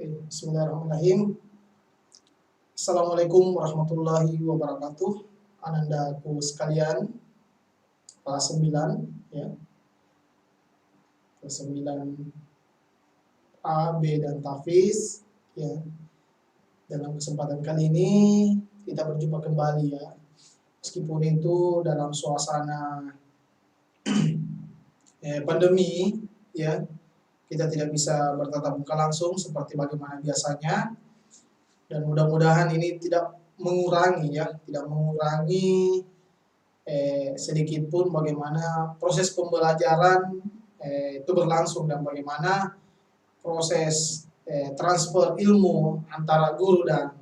Oke, bismillahirrahmanirrahim. Assalamualaikum warahmatullahi wabarakatuh. Anandaku sekalian, kelas 9 ya. Kelas 9 A, B dan Tafiz ya. Dalam kesempatan kali ini kita berjumpa kembali ya. Meskipun itu dalam suasana pandemi ya. Kita tidak bisa bertatap muka langsung seperti bagaimana biasanya. Dan mudah-mudahan ini tidak mengurangi ya, tidak mengurangi sedikit pun bagaimana proses pembelajaran itu berlangsung dan bagaimana proses transfer ilmu antara guru dan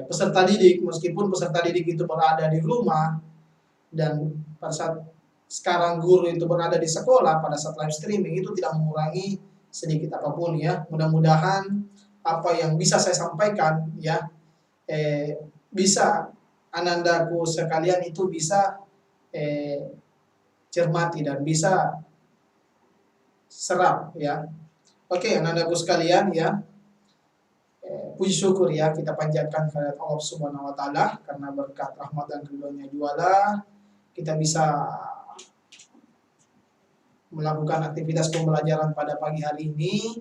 peserta didik, meskipun peserta didik itu berada di rumah dan pada saat sekarang guru itu berada di sekolah, pada saat live streaming itu tidak mengurangi sedikit apapun ya. Mudah-mudahan apa yang bisa saya sampaikan ya, bisa anandaku sekalian itu bisa cermati dan bisa serap ya. Oke, anandaku sekalian ya, puji syukur ya kita panjatkan kepada Allah Subhanahu wa taala karena berkat rahmat dan ridhonya jualah kita bisa melakukan aktivitas pembelajaran pada pagi hari ini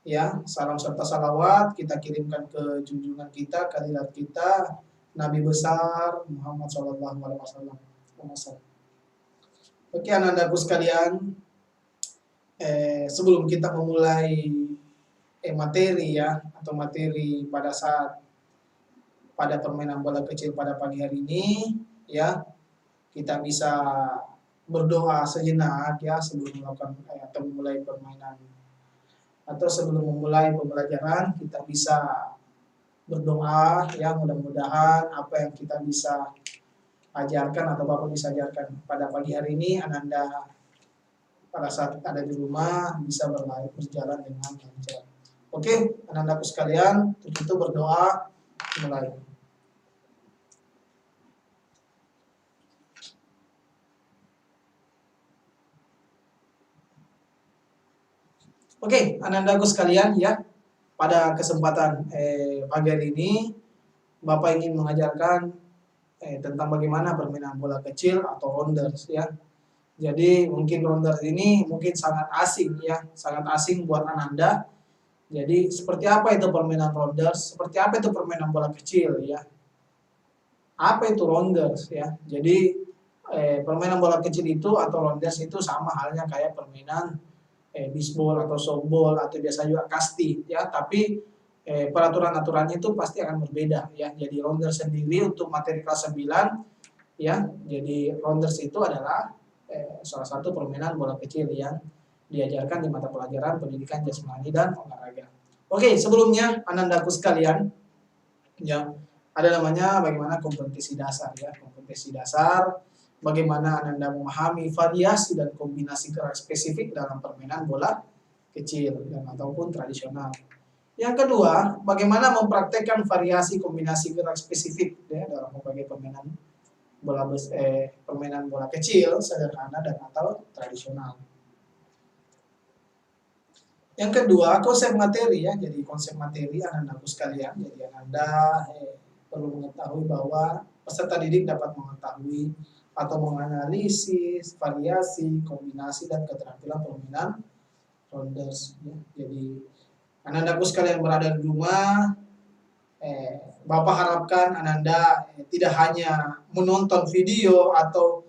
ya. Salam serta salawat kita kirimkan ke junjungan kita, kandidat kita, Nabi besar Muhammad Shallallahu Alaihi Wasallam. Oke, anandaku sekalian, sebelum kita memulai materi ya, atau materi pada permainan bola kecil pada pagi hari ini ya, kita bisa berdoa sejenak ya sebelum melakukan atau memulai permainan atau sebelum memulai pembelajaran. Kita bisa berdoa ya, mudah-mudahan apa yang kita bisa ajarkan atau Bapak bisa ajarkan pada pagi hari ini Ananda pada saat ada di rumah bisa berjalan dengan lancar. Oke, anandaku sekalian, untuk itu berdoa mulai. Oke, anandaku sekalian ya, pada kesempatan pagi hari ini Bapak ingin mengajarkan tentang bagaimana permainan bola kecil atau rounders ya. Jadi mungkin rounders ini mungkin sangat asing ya, sangat asing buat ananda. Jadi seperti apa itu permainan rounders? Seperti apa itu permainan bola kecil ya? Apa itu rounders ya? Jadi permainan bola kecil itu atau rounders itu sama halnya kayak permainan bisbol atau softball atau biasa juga kasti ya, tapi peraturan-aturannya itu pasti akan berbeda ya. Jadi rounders sendiri untuk materi kelas 9 ya. Jadi rounders itu adalah salah satu permainan bola kecil yang diajarkan di mata pelajaran pendidikan jasmani dan olahraga. Oke, sebelumnya anandaku sekalian ya, ada namanya bagaimana kompetisi dasar ya. Kompetisi dasar bagaimana Ananda memahami variasi dan kombinasi gerak spesifik dalam permainan bola kecil dan ataupun tradisional. Yang kedua, bagaimana mempraktekkan variasi kombinasi gerak spesifik ya, dalam berbagai permainan bola kecil, sederhana dan atau tradisional. Yang kedua, konsep materi ya. Jadi konsep materi anandaku sekalian, jadi Ananda perlu mengetahui bahwa peserta didik dapat mengetahui atau menganalisis variasi, kombinasi dan keterampilan permainan rounders ya. Jadi anandaku sekalian berada di rumah, Bapak harapkan Ananda tidak hanya menonton video atau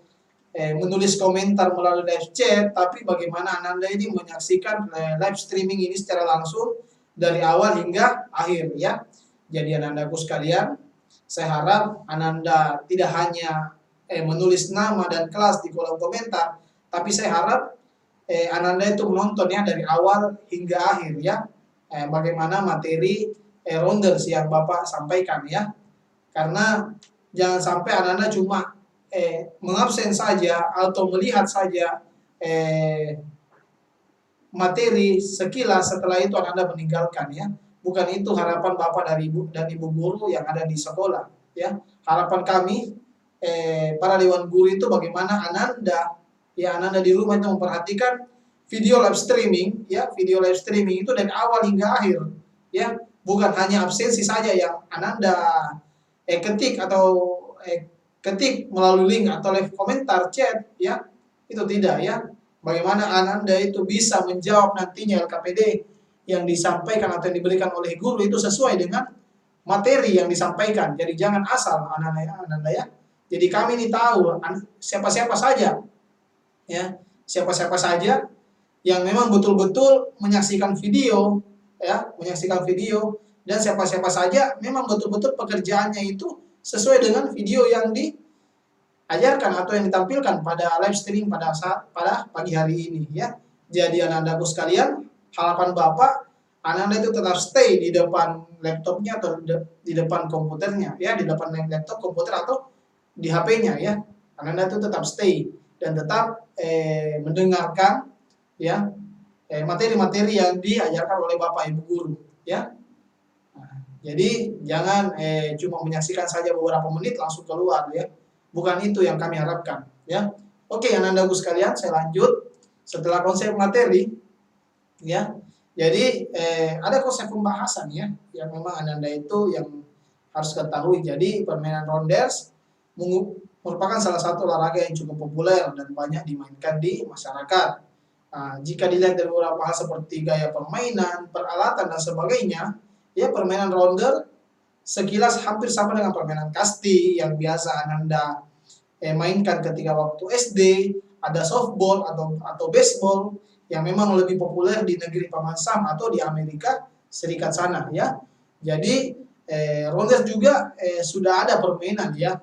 menulis komentar melalui live chat, tapi bagaimana Ananda ini menyaksikan live streaming ini secara langsung dari awal hingga akhir ya. Jadi anandaku sekalian, saya harap Ananda tidak hanya menulis nama dan kelas di kolom komentar, tapi saya harap Ananda itu menontonnya dari awal hingga akhir ya. Bagaimana materi rounders yang Bapak sampaikan ya. Karena jangan sampai Ananda cuma mengabsen saja atau melihat saja materi sekilas, setelah itu Ananda meninggalkan ya. Bukan itu harapan Bapak dari Ibu dan Ibu guru yang ada di sekolah ya. Harapan kami para dewan guru itu bagaimana Ananda di rumah itu memperhatikan video live streaming ya, video live streaming itu dari awal hingga akhir. ya. Bukan hanya absensi saja yang Ananda ketik atau ketik melalui link atau live komentar chat, ya. Itu tidak, ya. Bagaimana Ananda itu bisa menjawab nantinya LKPD yang disampaikan atau yang diberikan oleh guru itu sesuai dengan materi yang disampaikan. Jadi jangan asal Ananda ya. Jadi kami ini tahu siapa-siapa saja, ya, siapa-siapa saja yang memang betul-betul menyaksikan video, ya, menyaksikan video, dan siapa-siapa saja memang betul-betul pekerjaannya itu sesuai dengan video yang diajarkan atau yang ditampilkan pada live streaming pada pagi hari ini, ya. Jadi Anandaku sekalian, harapan Bapak, Ananda itu tetap stay di depan laptopnya atau di depan komputernya, ya, di depan laptop, komputer atau di HP-nya, ya. Ananda itu tetap stay dan tetap mendengarkan, ya, materi-materi yang diajarkan oleh Bapak Ibu guru, ya. Nah, jadi jangan cuma menyaksikan saja beberapa menit langsung keluar, ya. Bukan itu yang kami harapkan, ya. Oke, Anandaku sekalian, saya lanjut setelah konsep materi, ya. Jadi ada konsep pembahasan, ya, yang memang Ananda itu yang harus ketahui. Jadi permainan rounders merupakan salah satu olahraga yang cukup populer dan banyak dimainkan di masyarakat. Nah, jika dilihat dari beberapa hal seperti gaya permainan, peralatan, dan sebagainya, ya, permainan rounder sekilas hampir sama dengan permainan kasti yang biasa Ananda mainkan ketika waktu SD. Ada softball atau baseball yang memang lebih populer di negeri Paman Sam atau di Amerika Serikat sana, ya. Jadi rounders juga sudah ada permainan, ya,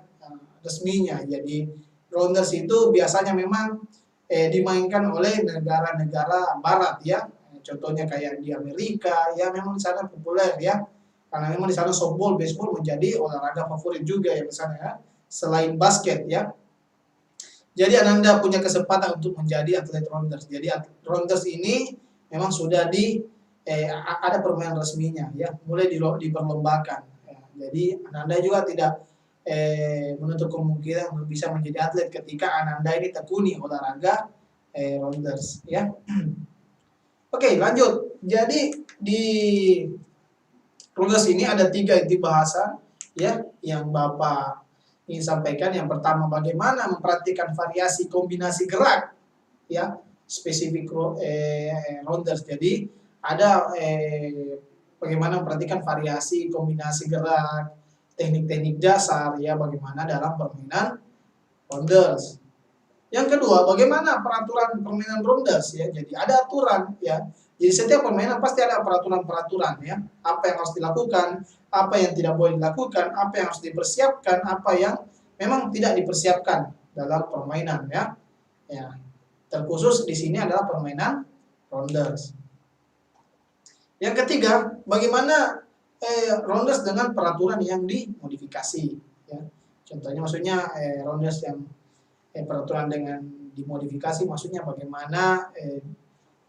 resminya. Jadi rounders itu biasanya memang dimainkan oleh negara-negara barat, ya. Contohnya kayak di Amerika, ya, memang di sana populer, ya. Karena memang di sana softball, baseball menjadi olahraga favorit juga ya di sana, ya. Selain basket, ya. Jadi Ananda punya kesempatan untuk menjadi atlet rounders. Jadi rounders ini memang sudah ada permainan resminya, ya, mulai diperlombakan. Ya. Jadi Ananda juga tidak menutup kemungkinan bisa menjadi atlet ketika Ananda ini tekuni olahraga rounders, ya. Oke, lanjut. Jadi di rounders ini ada 3 inti bahasa, ya, yang Bapak ingin sampaikan. Yang pertama, bagaimana memperhatikan variasi kombinasi gerak, ya, spesifik rounders. Jadi ada bagaimana memperhatikan variasi kombinasi gerak, teknik-teknik dasar, ya, bagaimana dalam permainan rounders. Yang kedua, bagaimana peraturan permainan rounders, ya. Jadi ada aturan, ya. Jadi setiap permainan pasti ada peraturan-peraturan, ya. Apa yang harus dilakukan, apa yang tidak boleh dilakukan, apa yang harus dipersiapkan, apa yang memang tidak dipersiapkan dalam permainan, ya. Ya. Terkhusus di sini adalah permainan rounders. Yang ketiga, bagaimana rounders dengan peraturan yang dimodifikasi, ya. Contohnya maksudnya rounders yang peraturan dengan dimodifikasi maksudnya bagaimana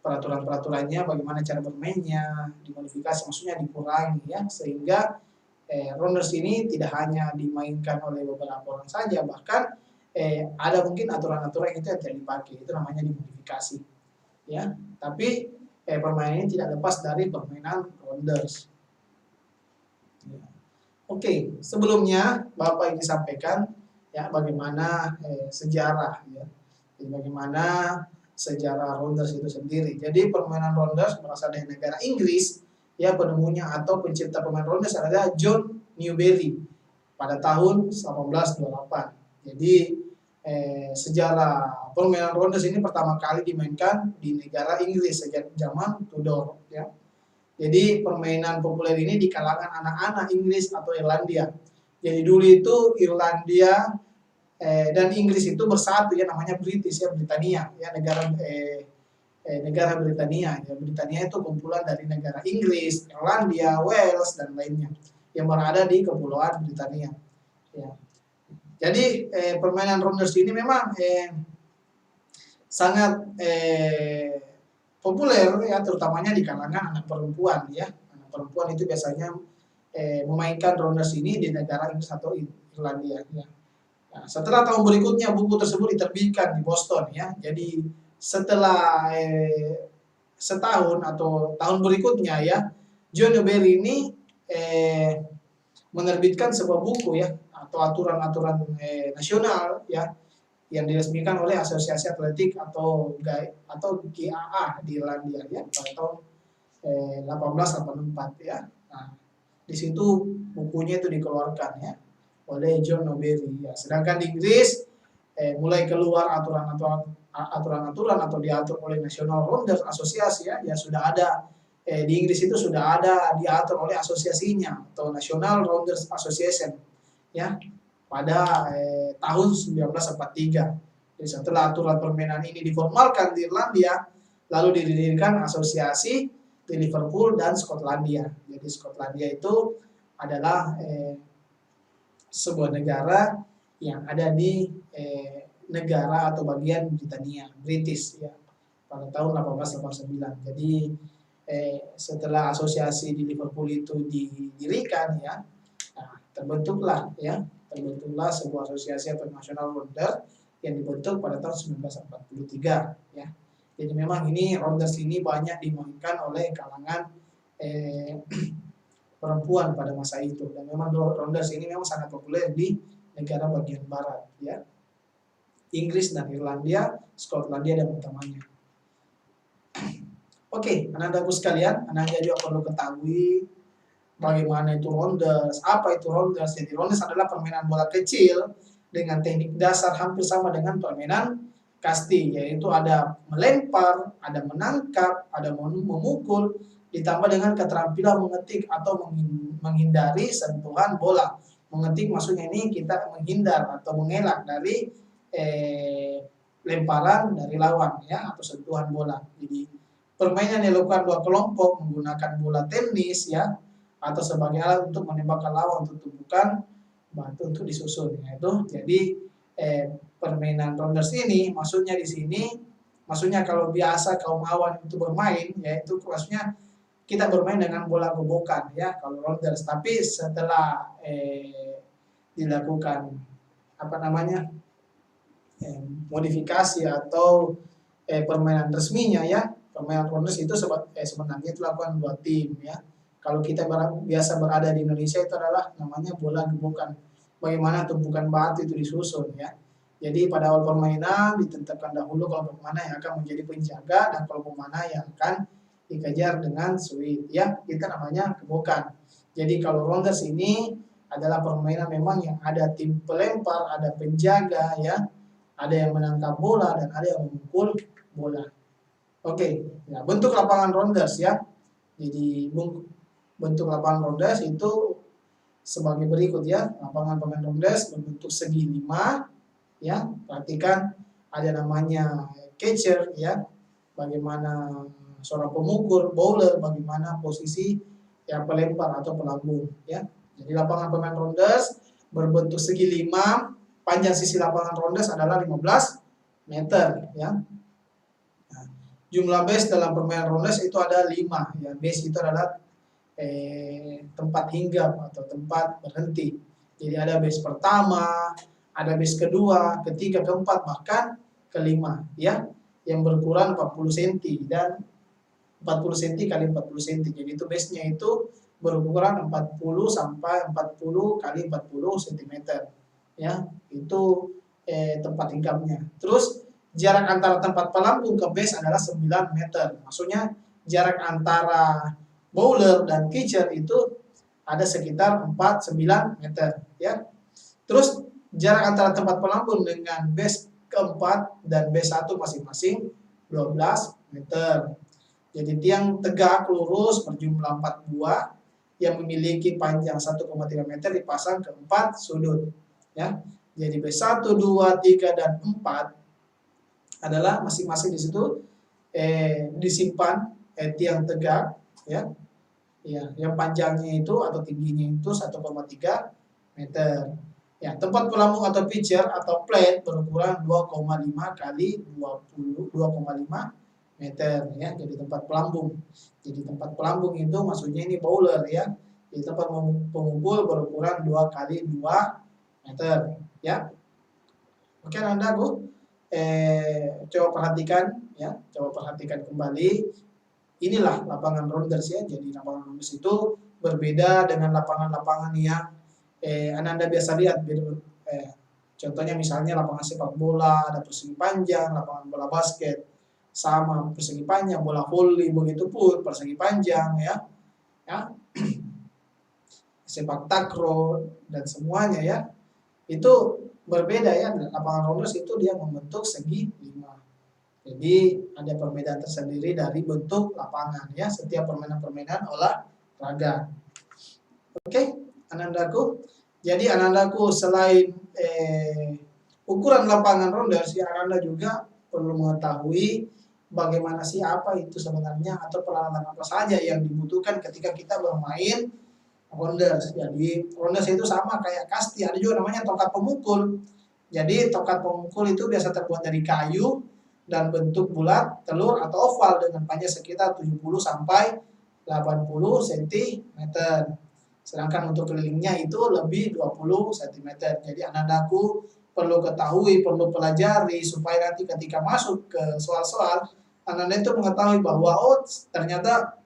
peraturan-peraturannya, bagaimana cara bermainnya, dimodifikasi maksudnya dikurangi, ya, sehingga rounders ini tidak hanya dimainkan oleh beberapa orang saja, bahkan ada mungkin aturan-aturan itu yang tidak dipakai, itu namanya dimodifikasi, ya. Tapi permainan ini tidak lepas dari permainan rounders. Ya. Oke, sebelumnya Bapak ingin sampaikan, ya, bagaimana sejarah, ya. Jadi bagaimana sejarah rounders itu sendiri. Jadi permainan rounders berasal dari negara Inggris, ya. Penemunya atau pencipta permainan rounders adalah John Newbery pada tahun 1828. Jadi sejarah permainan rounders ini pertama kali dimainkan di negara Inggris sejak zaman Tudor, ya. Jadi permainan populer ini di kalangan anak-anak Inggris atau Irlandia. Jadi dulu itu Irlandia dan Inggris itu bersatu, ya, namanya British, ya, Britania, ya, negara Britania, ya. Britania itu kumpulan dari negara Inggris, Irlandia, Wales, dan lainnya yang berada di Kepulauan Britania, ya. Jadi permainan rounders ini memang sangat populer, ya, terutamanya di kalangan anak perempuan, ya. Anak perempuan itu biasanya memainkan rounders ini di negara Inggris atau Irlandia, ya. Nah, setelah tahun berikutnya buku tersebut diterbitkan di Boston, ya. Jadi setelah setahun atau tahun berikutnya, ya, John Newbery ini menerbitkan sebuah buku ya, atau aturan-aturan nasional ya, yang diresmikan oleh Asosiasi Atletik atau GAA di Irlandia ya pada tahun 1884 ya. Nah, di situ bukunya itu dikeluarkan ya oleh John Newbery ya. Sedangkan di Inggris mulai keluar aturan-aturan atau diatur oleh National Rounders Association ya, yang sudah ada di Inggris itu sudah ada diatur oleh asosiasinya atau National Rounders Association ya pada tahun 1943. Jadi setelah aturan permainan ini diformalkan di Irlandia, lalu didirikan asosiasi di Liverpool dan Skotlandia. Jadi Skotlandia itu adalah sebuah negara yang ada di negara atau bagian Britania, British ya, pada tahun 1889. Jadi setelah asosiasi di Liverpool itu didirikan ya, nah, terbentuklah sebuah asosiasi internasional rounder yang dibentuk pada tahun 1943 ya. Jadi memang ini rounders ini banyak dimainkan oleh kalangan perempuan pada masa itu, dan memang rounders ini memang sangat populer di negara bagian barat ya, Inggris dan Irlandia, Skotlandia dan utamanya. Oke, anak-anakku sekalian, anak juga perlu ketahui bagaimana itu rounders, apa itu rounders. Jadi rounders adalah permainan bola kecil dengan teknik dasar hampir sama dengan permainan kasti, yaitu ada melempar, ada menangkap, ada memukul, ditambah dengan keterampilan mengetik atau menghindari sentuhan bola. Mengetik maksudnya ini kita menghindar atau mengelak dari lemparan dari lawan ya, atau sentuhan bola. Jadi permainan yang dilakukan dua kelompok menggunakan bola tenis ya, atau sebagai alat untuk menembakkan lawan untuk tumpukan batu untuk disusun ya, itu. Jadi permainan rounders ini maksudnya di sini, maksudnya kalau biasa kaum awan itu bermain yaitu maksudnya kita bermain dengan bola gobokan ya kalau rounders. Tapi setelah dilakukan modifikasi atau permainan resminya ya, permainan rounders itu sebenarnya itu lakukan dua tim ya. Kalau kita biasa berada di Indonesia itu adalah namanya bola gebukan. Bagaimana tumpukan batu itu disusun ya. Jadi pada awal permainan ditentukan dahulu kelompok mana yang akan menjadi penjaga dan kelompok mana yang akan dikejar dengan sweep ya. Kita namanya gebukan. Jadi kalau rounders ini adalah permainan memang yang ada tim pelempar, ada penjaga ya, ada yang menangkap bola dan ada yang memukul bola. Oke, ya, bentuk lapangan rounders ya. Jadi bentuk lapangan rounders itu sebagai berikut ya. Lapangan pemain rounders berbentuk segi 5 ya. Perhatikan ada namanya catcher ya. Bagaimana seorang pemukul, bowler, bagaimana posisi yang pelempar atau pelambung ya. Jadi lapangan pemain rounders berbentuk segi 5, panjang sisi lapangan rounders adalah 15 meter ya. Nah, jumlah base dalam permainan rounders itu ada 5 ya. Base itu adalah tempat hinggap atau tempat berhenti. Jadi ada base pertama, ada base kedua, ketiga, keempat, bahkan kelima ya, yang berukuran 40 cm dan 40 cm kali 40 cm. Jadi itu base-nya itu berukuran 40 sampai 40 kali 40 cm ya. Itu tempat hinggapnya. Terus jarak antara tempat pelambung ke base adalah 9 meter. Maksudnya jarak antara bowler dan catcher itu ada sekitar 49 meter ya. Terus jarak antara tempat pelambung dengan base keempat dan base 1 masing-masing 12 meter. Jadi tiang tegak lurus berjumlah 4 buah yang memiliki panjang 1,3 meter dipasang ke 4 sudut ya. Jadi base 1, 2, 3 dan 4 adalah masing-masing di situ disimpan tiang tegak ya. Ya, yang panjangnya itu atau tingginya itu 1,3 meter. Ya, tempat pelambung atau pitcher atau plate berukuran 2,5 kali 2,5 meter ya. Jadi tempat pelambung. Jadi tempat pelambung itu maksudnya ini bowler ya. Jadi tempat pemukul berukuran 2 kali 2 meter ya. Oke, Anda Bu. Coba perhatikan ya, coba perhatikan kembali inilah lapangan rounders ya. Jadi lapangan rounders itu berbeda dengan lapangan-lapangan yang Ananda biasa lihat. Contohnya misalnya lapangan sepak bola, ada persegi panjang, lapangan bola basket, sama persegi panjang, bola voli begitu pun persegi panjang ya. Sepak takraw dan semuanya ya. Itu berbeda ya. Lapangan rounders itu dia membentuk segi 5. Jadi ada perbedaan tersendiri dari bentuk lapangan ya, setiap permainan-permainan olahraga. Oke, Anandaku. Jadi Anandaku selain ukuran lapangan rounders ya, Ananda juga perlu mengetahui bagaimana sih apa itu sebenarnya atau peralatan apa saja yang dibutuhkan ketika kita bermain rounders. Jadi rounders itu sama kayak kasti, ada juga namanya tongkat pemukul. Jadi tongkat pemukul itu biasa terbuat dari kayu dan bentuk bulat, telur atau oval dengan panjang sekitar 70 sampai 80 cm. Sedangkan untuk kelilingnya itu lebih 20 cm. Jadi Anandaku perlu ketahui, perlu pelajari supaya nanti ketika masuk ke soal-soal Ananda itu mengetahui bahwa ternyata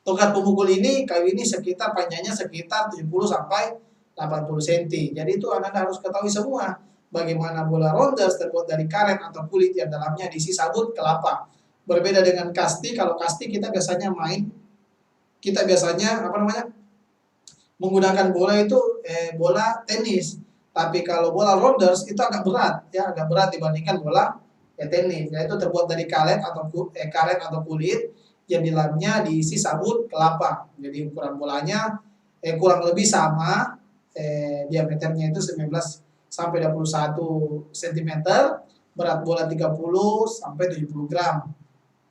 tongkat pemukul ini, kayu ini sekitar panjangnya sekitar 70 sampai 80 cm. Jadi itu Ananda harus ketahui semua. Bagaimana bola rounders terbuat dari karet atau kulit yang dalamnya diisi sabut kelapa. Berbeda dengan kasti, kalau kasti kita biasanya menggunakan bola itu bola tenis. Tapi kalau bola rounders itu agak berat ya, agak berat dibandingkan bola tenis. Yaitu terbuat dari karet atau kulit yang di dalamnya diisi sabut kelapa. Jadi ukuran bolanya kurang lebih sama, diameternya itu 19 sampai 21 cm, berat bola 30 sampai 70 gram.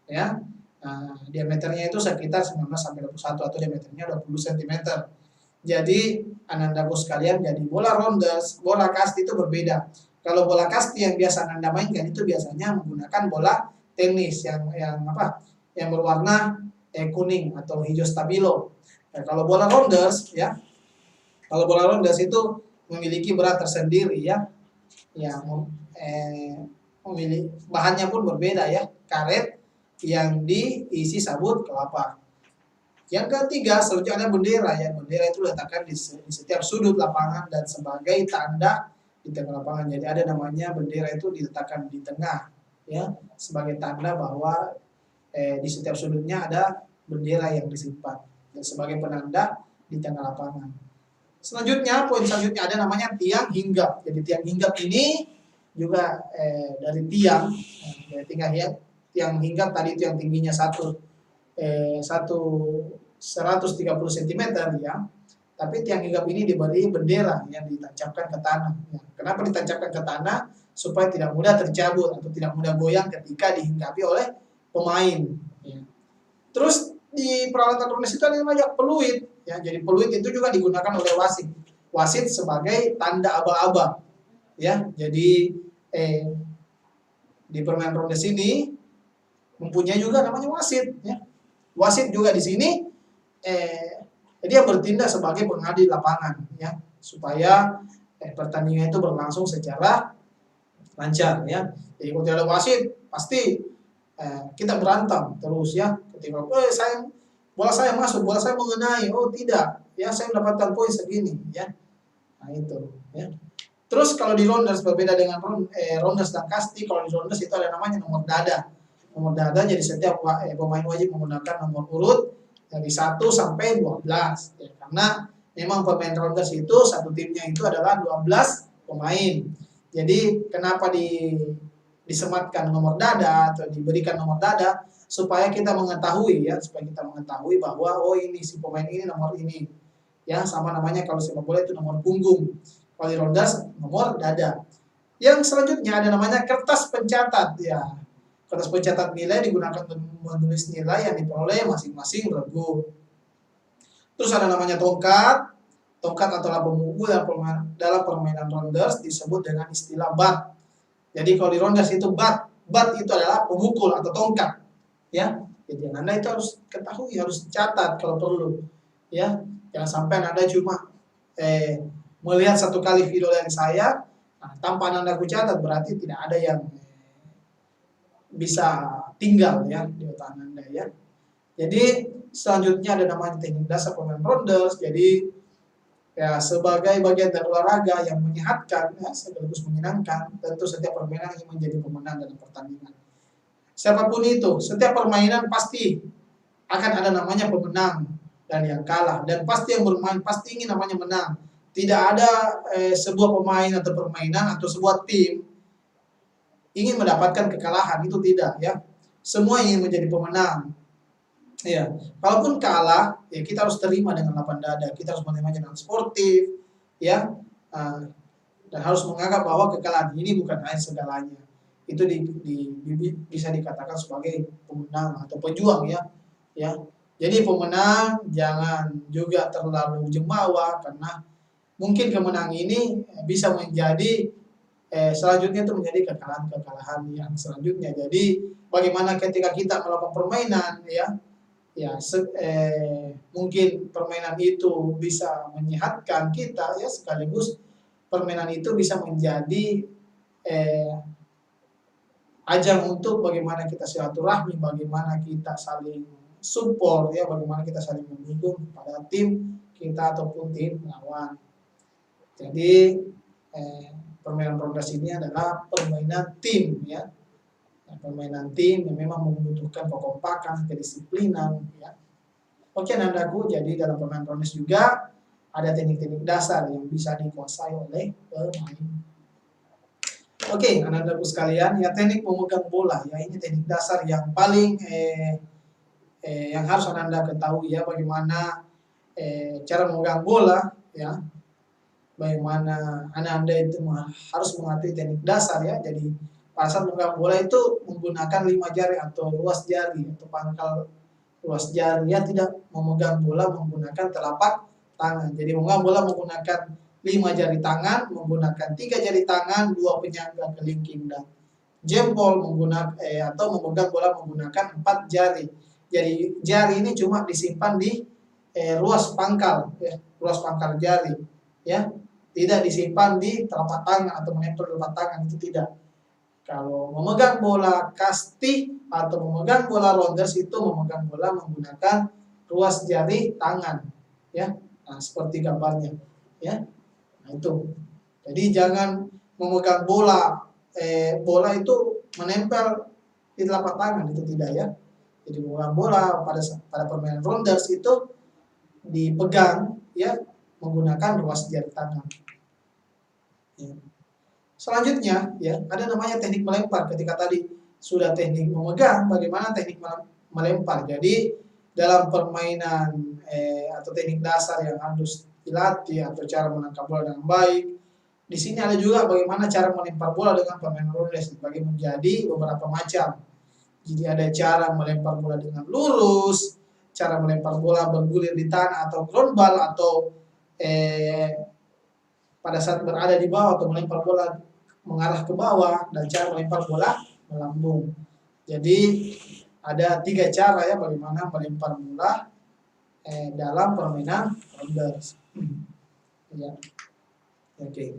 Ya. Nah, diameternya itu sekitar 19 sampai 21 atau diameternya 20 cm. Jadi Anandaku sekalian, jadi bola rounders, bola kasti itu berbeda. Kalau bola kasti yang biasa Ananda mainkan itu biasanya menggunakan bola tenis yang berwarna kuning atau hijau stabilo. Nah, kalau bola rounders ya, kalau bola rounders itu memiliki berat tersendiri ya, memiliki bahannya pun berbeda ya, karet yang diisi sabut kelapa. Yang ketiga, selanjutnya ada bendera ya. Bendera itu diletakkan di setiap sudut lapangan dan sebagai tanda di tengah lapangan. Jadi ada namanya bendera itu diletakkan di tengah ya, sebagai tanda bahwa di setiap sudutnya ada bendera yang disimpan dan sebagai penanda di tengah lapangan. Selanjutnya, poin selanjutnya ada namanya tiang hinggap. Jadi tiang hinggap ini juga dari tiang hinggap tadi itu yang tingginya 130 cm ya. Tapi tiang hinggap ini diberi bendera yang ditancapkan ke tanah. Ya. Kenapa ditancapkan ke tanah? Supaya tidak mudah tercabut atau tidak mudah goyang ketika dihinggapi oleh pemain. Ya. Terus di peralatan rounders itu ada namanya peluit. Ya, jadi peluit itu juga digunakan oleh wasit. Wasit sebagai tanda aba-aba. Ya, jadi di permainan rounders ini mempunyai juga namanya wasit. Ya. Wasit juga di sini dia bertindak sebagai pengadil lapangan, ya, supaya pertandingan itu berlangsung secara lancar, ya. Jadi kalau tidak ada wasit, pasti kita berantem terus, ya. Ketika bola saya masuk, bola saya mengenai, oh tidak, ya saya mendapatkan poin segini, ya. Nah itu, ya. Terus kalau di rounders berbeda dengan rounders dan kasti. Kalau di rounders itu ada namanya nomor dada. Nomor dada jadi setiap pemain wajib menggunakan nomor urut dari 1 sampai 12 ya, karena memang pemain rounders itu satu timnya itu adalah 12 pemain. Jadi kenapa disematkan nomor dada atau diberikan nomor dada supaya kita mengetahui ya, bahwa oh ini si pemain ini nomor ini. Ya, sama namanya kalau sepak bola itu nomor punggung. Kalau di rounders nomor dada. Yang selanjutnya ada namanya kertas pencatat ya. Kertas pencatat nilai digunakan untuk menulis nilai yang diperoleh masing-masing regu. Terus ada namanya tongkat. Tongkat atau laba pemukul dalam permainan rounders disebut dengan istilah bat. Jadi kalau di rounders itu bat itu adalah pemukul atau tongkat. Ya, jadi Anda itu harus ketahui, harus catat kalau perlu. Ya, jangan sampai Anda cuma melihat satu kali video dari saya, tanpa Anda catat berarti tidak ada yang bisa tinggal ya di otak Anda ya. Jadi selanjutnya ada namanya teknik dasar permainan rounders. Jadi ya sebagai bagian dari olahraga yang menyehatkan ya, sekaligus menyenangkan, tentu setiap permainan ingin menjadi pemenang dalam pertandingan. Siapapun itu, setiap permainan pasti akan ada namanya pemenang dan yang kalah, dan pasti yang bermain pasti ingin namanya menang. Tidak ada sebuah pemain atau permainan atau sebuah tim ingin mendapatkan kekalahan, itu tidak ya. Semua ingin menjadi pemenang. Ya, kalaupun kalah, ya kita harus terima dengan lapang dada. Kita harus menerimanya dengan sportif, ya, dan harus menganggap bahwa kekalahan ini bukan hanya segalanya. Itu bisa dikatakan sebagai pemenang atau pejuang, ya. Jadi pemenang jangan juga terlalu jemawa, karena mungkin kemenangan ini bisa menjadi selanjutnya itu menjadi kekalahan-kekalahan yang selanjutnya. Jadi bagaimana ketika kita melakukan permainan, mungkin permainan itu bisa menyehatkan kita, ya, sekaligus permainan itu bisa menjadi ajang untuk bagaimana kita silaturahmi, bagaimana kita saling support, ya, bagaimana kita saling mendukung pada tim kita ataupun tim lawan. Jadi permainan rounders ini adalah permainan tim, ya. Permainan tim yang memang membutuhkan kekompakan, kedisiplinan, ya. Oke, Nandaku, jadi dalam permainan rounders juga ada teknik-teknik dasar yang bisa dikuasai oleh pemain. Oke, Anandaku sekalian, ya, teknik memegang bola, ya, ini teknik dasar yang paling yang harus Ananda ketahui, ya, bagaimana cara memegang bola, ya, bagaimana Ananda itu harus mengerti teknik dasar, ya. Jadi pada saat memegang bola itu menggunakan 5 jari atau ruas jari atau pangkal ruas jari, ya, tidak memegang bola menggunakan telapak tangan. Jadi memegang bola menggunakan 5 jari tangan, menggunakan 3 jari tangan, 2 penyangga kelingking dan jempol, menggunakan atau memegang bola menggunakan 4 jari. Jadi jari ini cuma disimpan di ruas pangkal, ya, ruas pangkal jari, ya. Tidak disimpan di telapak tangan atau menempel telapak tangan, itu tidak. Kalau memegang bola kasti atau memegang bola rounders itu memegang bola menggunakan ruas jari tangan, ya. Nah, seperti gambarnya, ya. Nah, itu. Jadi jangan memegang bola, bola itu menempel di telapak tangan, itu tidak, ya. Jadi memegang bola pada permainan rounders itu dipegang, ya, menggunakan ruas jari tangan. Ya. Selanjutnya, ya, ada namanya teknik melempar. Ketika tadi sudah teknik memegang, bagaimana teknik melempar. Jadi dalam permainan atau teknik dasar yang harus dilatih atau cara menangkap bola dengan baik, di sini ada juga bagaimana cara melempar bola dengan permainan rounders, dibagi menjadi beberapa macam. Jadi ada cara melempar bola dengan lurus, cara melempar bola bergulir di tanah atau ground ball, atau pada saat berada di bawah atau melempar bola mengarah ke bawah, dan cara melempar bola melambung. Jadi ada 3 cara, ya, bagaimana melempar bola dalam permainan rounders. Ya. Oke.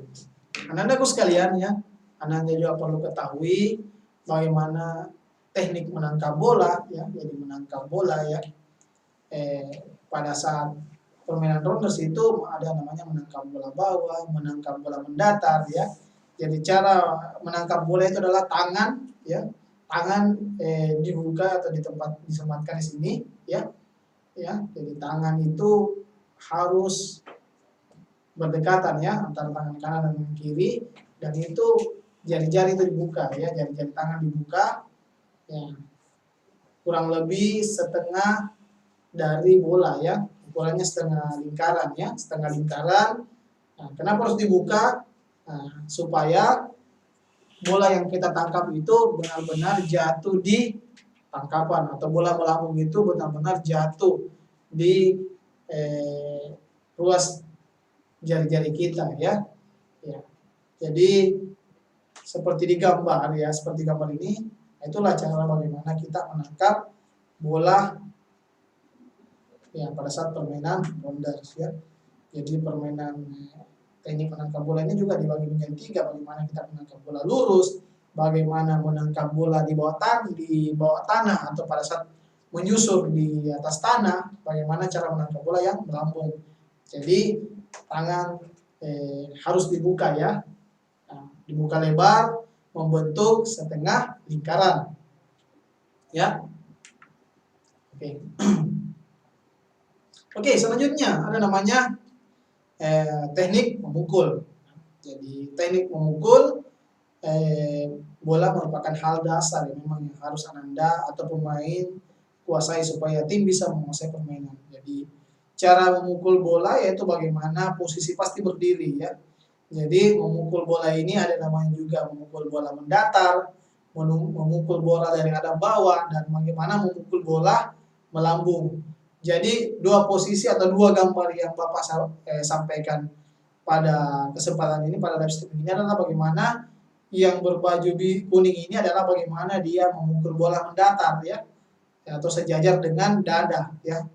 Anandaku sekalian, ya, Ananda juga perlu ketahui bagaimana teknik menangkap bola, ya. Jadi menangkap bola, ya, pada saat permainan rounders itu ada namanya menangkap bola bawah, menangkap bola mendatar, ya. Jadi cara menangkap bola itu adalah tangan, ya, tangan dibuka atau disematkan di sini, ya, ya. Jadi tangan itu harus berdekatan, ya, antara tangan kanan dan tangan kiri, dan itu jari-jari itu dibuka, ya, jari-jari tangan dibuka, ya, kurang lebih setengah dari bola, ya, ukurannya setengah lingkaran, ya, setengah lingkaran. Nah, kenapa harus dibuka? Nah, supaya bola yang kita tangkap itu benar-benar jatuh di tangkapan, atau bola melambung itu benar-benar jatuh di ruas jari-jari kita, ya. Ya. Jadi seperti di gambar, ya, seperti gambar ini, itulah cara bagaimana kita menangkap bola, ya, pada saat permainan rounders, ya. Jadi permainan teknik menangkap bola ini juga dibagi menjadi 3, bagaimana kita menangkap bola lurus, bagaimana menangkap bola di bawah tanah atau pada saat menyusur di atas tanah, bagaimana cara menangkap bola yang melambung. Jadi tangan harus dibuka ya, nah, dibuka lebar, membentuk setengah lingkaran, ya. Oke. Oke, selanjutnya ada namanya teknik memukul. Jadi teknik memukul bola merupakan hal dasar yang memang harus Ananda atau pemain kuasai supaya tim bisa menguasai permainan. Jadi cara memukul bola yaitu bagaimana posisi pasti berdiri ya. Jadi memukul bola ini ada namanya juga memukul bola mendatar, memukul bola dari atas bawah, dan bagaimana memukul bola melambung. Jadi dua posisi atau dua gambar yang Bapak sampaikan pada kesempatan ini, pada live streaming ini adalah bagaimana yang berbaju kuning ini adalah bagaimana dia memukul bola mendatar ya, atau sejajar dengan dada ya.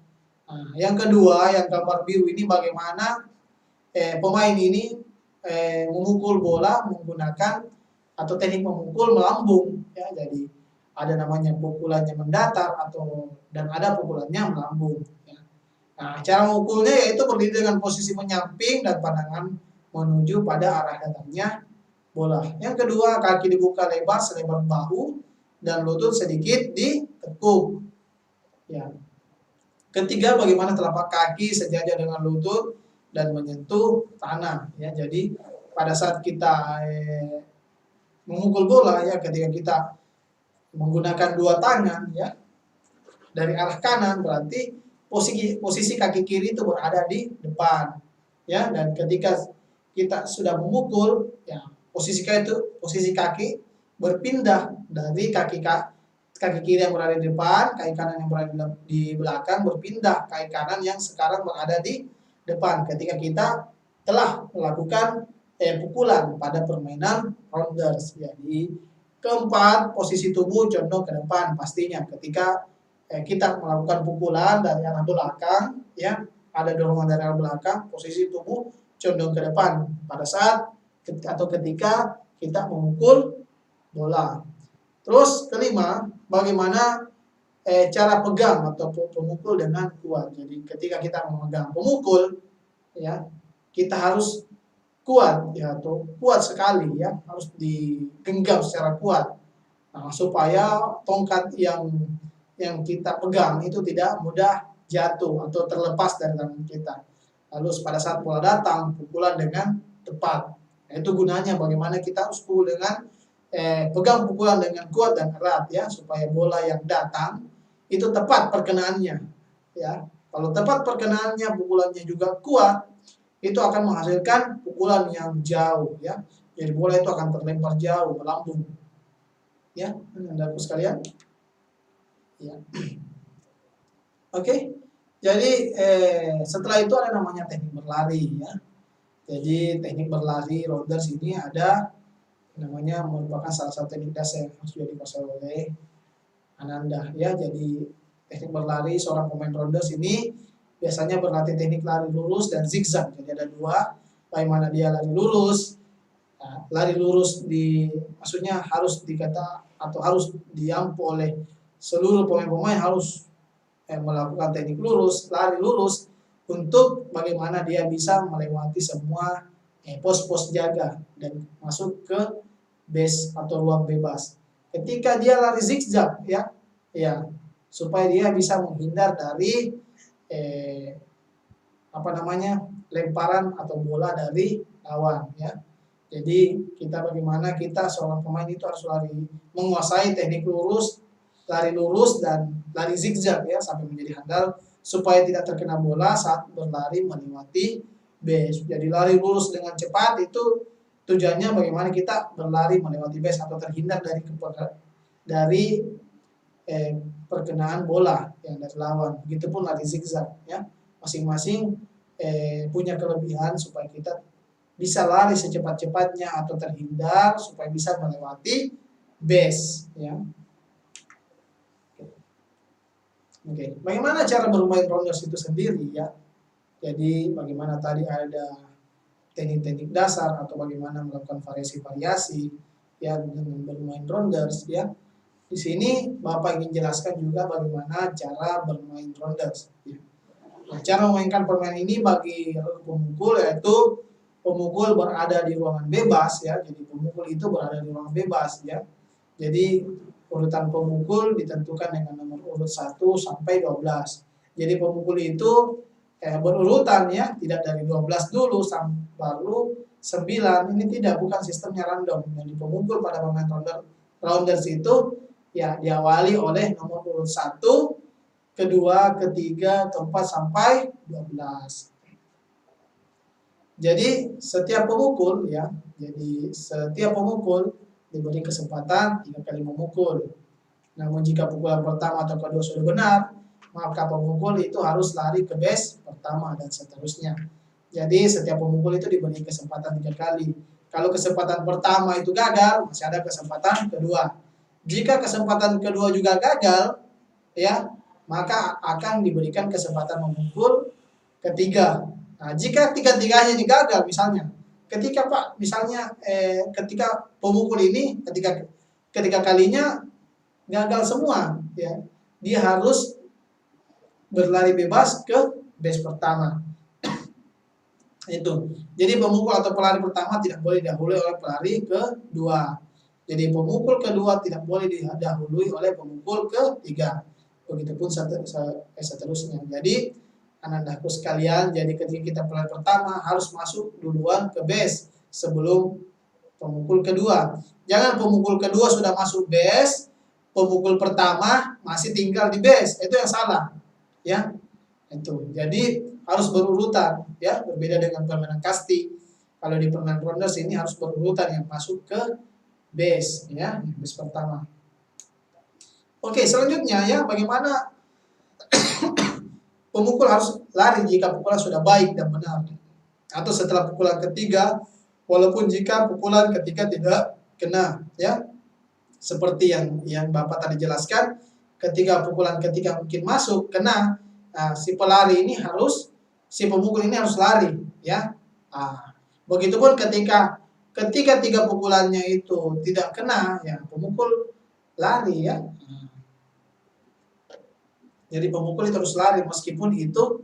Nah, yang kedua yang gambar biru ini bagaimana pemain ini memukul bola menggunakan atau teknik memukul melambung ya. Jadi ada namanya pukulannya mendatar dan ada pukulannya melambung ya. Nah, cara memukulnya yaitu berdiri dengan posisi menyamping dan pandangan menuju pada arah datangnya bola. Yang kedua, kaki dibuka lebar selebar bahu dan lutut sedikit ditekuk. Ya. Ketiga, bagaimana telapak kaki sejajar dengan lutut dan menyentuh tanah. Ya, jadi pada saat kita memukul bola ya, ketika kita menggunakan dua tangan ya dari arah kanan, berarti posisi kaki kiri itu berada di depan ya, dan ketika kita sudah memukul ya, posisi kaki berpindah dari kaki kiri yang berada di depan, kaki kanan yang berada di belakang berpindah kaki kanan yang sekarang berada di depan ketika kita telah melakukan pukulan pada permainan rounders. Jadi keempat, posisi tubuh condong ke depan pastinya ketika kita melakukan pukulan dari arah belakang ya, ada dorongan dari arah belakang, posisi tubuh condong ke depan pada saat atau ketika kita memukul bola. Terus kelima, bagaimana cara pegang atau pemukul dengan kuat. Jadi ketika kita memegang pemukul ya, kita harus kuat ya, atau kuat sekali ya, harus digenggam secara kuat. Nah, supaya tongkat yang kita pegang itu tidak mudah jatuh atau terlepas dari tangan kita. Lalu pada saat bola datang, pukulan dengan tepat. Nah, itu gunanya bagaimana kita harus pukul dengan pegang pukulan dengan kuat dan erat ya, supaya bola yang datang itu tepat perkenaannya ya. Kalau tepat perkenaannya, pukulannya juga kuat, itu akan menghasilkan pukulan yang jauh ya. Jadi bola itu akan terlempar jauh, melambung. Ya, Anda sekalian. Ya. Oke. Jadi setelah itu ada namanya teknik berlari ya. Jadi teknik berlari rounders ini ada namanya, merupakan salah satu teknik dasar yang harus dikuasai oleh Ananda ya. Jadi teknik berlari seorang pemain rounders ini biasanya berlatih teknik lari lurus dan zigzag. Jadi ada dua, bagaimana dia lari lurus. Nah, lari lurus maksudnya harus dikata atau harus diampu oleh seluruh pemain-pemain, harus melakukan teknik lurus, lari lurus, untuk bagaimana dia bisa melewati semua pos-pos jaga dan masuk ke base atau ruang bebas. Ketika dia lari zigzag ya, supaya dia bisa menghindar dari lemparan atau bola dari lawan ya. Jadi bagaimana kita seorang pemain itu harus menguasai teknik lurus, lari lurus dan lari zigzag ya, sampai menjadi handal supaya tidak terkena bola saat berlari melewati base. Jadi lari lurus dengan cepat itu tujuannya bagaimana kita berlari melewati base atau terhindar dari perkenaan bola yang dari lawan. Begitupun lari zigzag ya. Masing-masing punya kelebihan supaya kita bisa lari secepat-cepatnya atau terhindar supaya bisa melewati base ya. Oke. Bagaimana cara bermain rounders itu sendiri ya? Jadi bagaimana tadi ada teknik-teknik dasar atau bagaimana melakukan variasi-variasi ya dengan bermain rounders ya. di sini Bapak ingin jelaskan juga bagaimana cara bermain rounders. Ya. Nah, cara memainkan permainan ini bagi pemukul yaitu pemukul berada di ruangan bebas ya. Jadi pemukul itu berada di ruangan bebas ya. Jadi urutan pemukul ditentukan dengan nomor urut 1 sampai 12. Jadi pemukul itu berurutan ya, tidak dari 12 dulu sampai baru 9. Ini tidak, bukan sistemnya random. Jadi pemukul pada pemain rounders itu ya diawali oleh nomor urut 1, kedua, ketiga, keempat sampai 12. Jadi setiap pemukul ya, diberi kesempatan 3 kali memukul. Namun jika pukulan pertama atau kedua sudah benar, maka pemukul itu harus lari ke base pertama dan seterusnya. Jadi setiap pemukul itu diberi kesempatan 3 kali. Kalau kesempatan pertama itu gagal, masih ada kesempatan kedua. Jika kesempatan kedua juga gagal, ya, maka akan diberikan kesempatan memukul ketiga. Nah, jika tiga-tiganya gagal, misalnya, ketika pemukul ini ketika kalinya gagal semua, ya, dia harus berlari bebas ke base pertama. Itu. Jadi pemukul atau pelari pertama tidak boleh didahului oleh pelari kedua. Jadi pemukul kedua tidak boleh didahului oleh pemukul ketiga. Begitupun seterusnya. Jadi anak-anakku sekalian, jadi ketika kita pelari pertama harus masuk duluan ke base sebelum pemukul kedua. Jangan pemukul kedua sudah masuk base, pemukul pertama masih tinggal di base. Itu yang salah. Ya. Itu. Jadi harus berurutan, ya, berbeda dengan permainan kasti. Kalau di permainan rounders ini harus berurutan yang masuk ke base, ya, base pertama. Oke, selanjutnya ya, bagaimana pemukul harus lari jika pukulan sudah baik dan benar, atau setelah pukulan ketiga, walaupun jika pukulan ketiga tidak kena, ya, seperti yang Bapak tadi jelaskan, ketika pukulan ketiga mungkin masuk kena, nah, si pemukul ini harus lari, ya. Nah, begitupun ketika 3 pukulannya itu tidak kena, ya, pemukul lari, ya. Jadi pemukul itu harus lari meskipun itu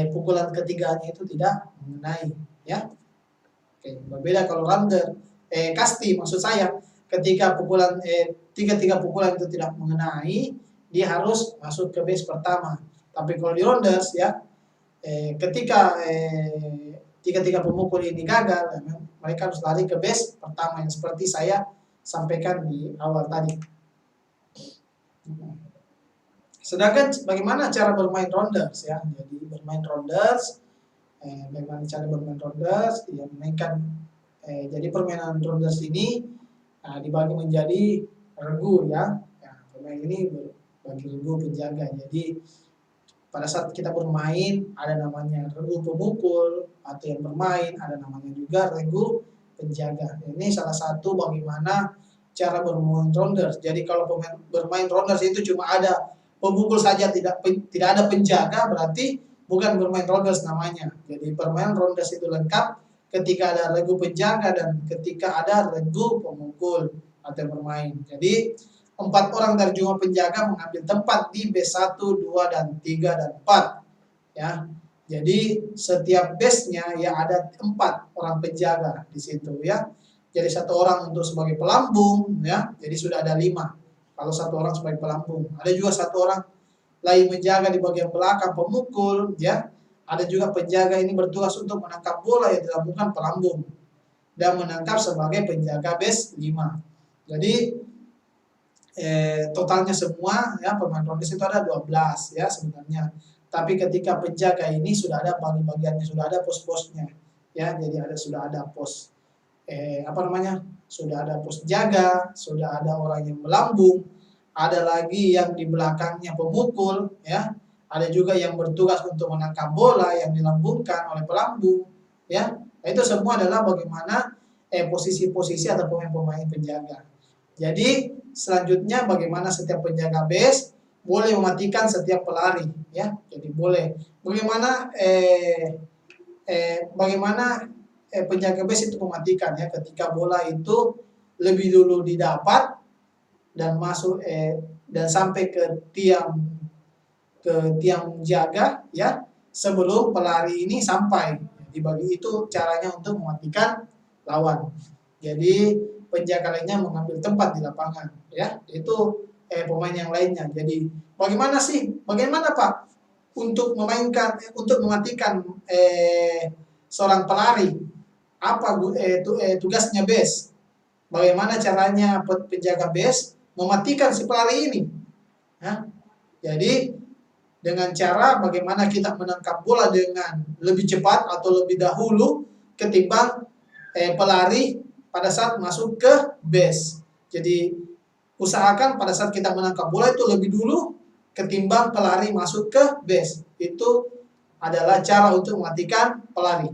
pukulan ketiganya itu tidak mengenai, ya. Oke, berbeda kalau rounder, kasti maksud saya, ketika pukulan tiga pukulan itu tidak mengenai, dia harus masuk ke base pertama. Tapi kalau di rounders ya, ketika tiga pemukul ini gagal, mereka harus lari ke base pertama yang seperti saya sampaikan di awal tadi. Sedangkan bagaimana cara bermain rounders ya? Jadi bermain rounders, bagaimana cara bermain rounders? Ya, memainkan. Jadi permainan rounders ini dibagi menjadi regu ya. Pemain ini bagi regu penjaga. Jadi pada saat kita bermain ada namanya regu pemukul, atau yang bermain ada namanya juga regu penjaga. Ini salah satu bagaimana cara bermain rounders. Jadi kalau bermain rounders itu cuma ada pemukul saja, tidak ada penjaga, berarti bukan bermain rounders namanya. Jadi bermain rounders itu lengkap ketika ada regu penjaga dan ketika ada regu pemukul atau bermain. Jadi 4 orang dari jumlah penjaga mengambil tempat di base 1, 2, dan 3, dan 4. Ya. Jadi setiap base-nya ya ada 4 orang penjaga di situ ya. Jadi 1 orang untuk sebagai pelambung ya. Jadi sudah ada 5. Kalau 1 orang sebagai pelambung. Ada juga 1 orang lain menjaga di bagian belakang pemukul ya. Ada juga penjaga ini bertugas untuk menangkap bola yang dilambungkan pelambung dan menangkap sebagai penjaga base 5. Jadi totalnya semua ya pemain rounders itu ada 12 ya sebenarnya. Tapi ketika penjaga ini sudah ada bagi-bagiannya, sudah ada pos-posnya ya. Jadi sudah ada pos sudah ada pos jaga, sudah ada orang yang melambung, ada lagi yang di belakangnya pemukul ya. Ada juga yang bertugas untuk menangkap bola yang dilambungkan oleh pelambung ya. Itu semua adalah bagaimana posisi-posisi atau pemain-pemain penjaga. Jadi selanjutnya bagaimana setiap penjaga base boleh mematikan setiap pelari ya. Jadi boleh. Bagaimana penjaga base itu mematikan ya ketika bola itu lebih dulu didapat dan masuk dan sampai ke tiang jaga ya sebelum pelari ini sampai. Dibagi itu caranya untuk mematikan lawan. Jadi penjaga lainnya mengambil tempat di lapangan ya, itu pemain yang lainnya. Jadi bagaimana Pak untuk mematikan seorang pelari? Apa tugasnya base? Bagaimana caranya penjaga base mematikan si pelari ini? Ya? Jadi dengan cara bagaimana kita menangkap bola dengan lebih cepat atau lebih dahulu ketimbang pelari pada saat masuk ke base. Jadi usahakan pada saat kita menangkap bola itu lebih dulu ketimbang pelari masuk ke base. Itu adalah cara untuk mematikan pelari.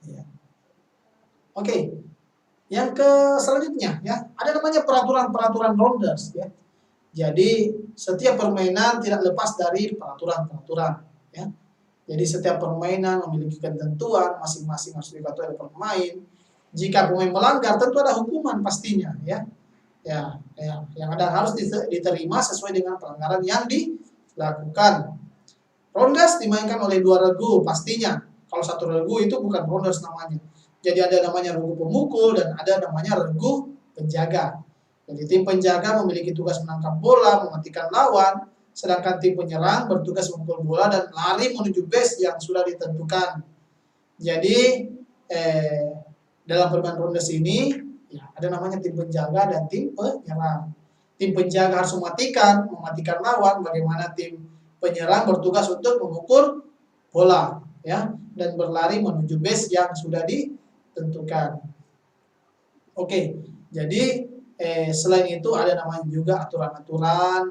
Ya. Oke. Yang selanjutnya ya, ada namanya peraturan rounders ya. Jadi setiap permainan tidak lepas dari peraturan ya. Jadi setiap permainan memiliki ketentuan, masing-masing harus dipatuhi oleh pemain. Jika pemain melanggar tentu ada hukuman pastinya ya. Ya, yang harus diterima sesuai dengan pelanggaran yang dilakukan. Rounders dimainkan oleh 2 regu pastinya. Kalau satu regu itu bukan rounders namanya. Jadi ada namanya regu pemukul dan ada namanya regu penjaga. Jadi tim penjaga memiliki tugas menangkap bola, mematikan lawan, sedangkan tim penyerang bertugas memukul bola dan lari menuju base yang sudah ditentukan. Jadi dalam permainan rounders ini ya, ada namanya tim penjaga dan tim penyerang. Tim penjaga harus mematikan lawan, bagaimana tim penyerang bertugas untuk memukul bola ya dan berlari menuju base yang sudah ditentukan. Oke, jadi selain itu ada namanya juga aturan-aturan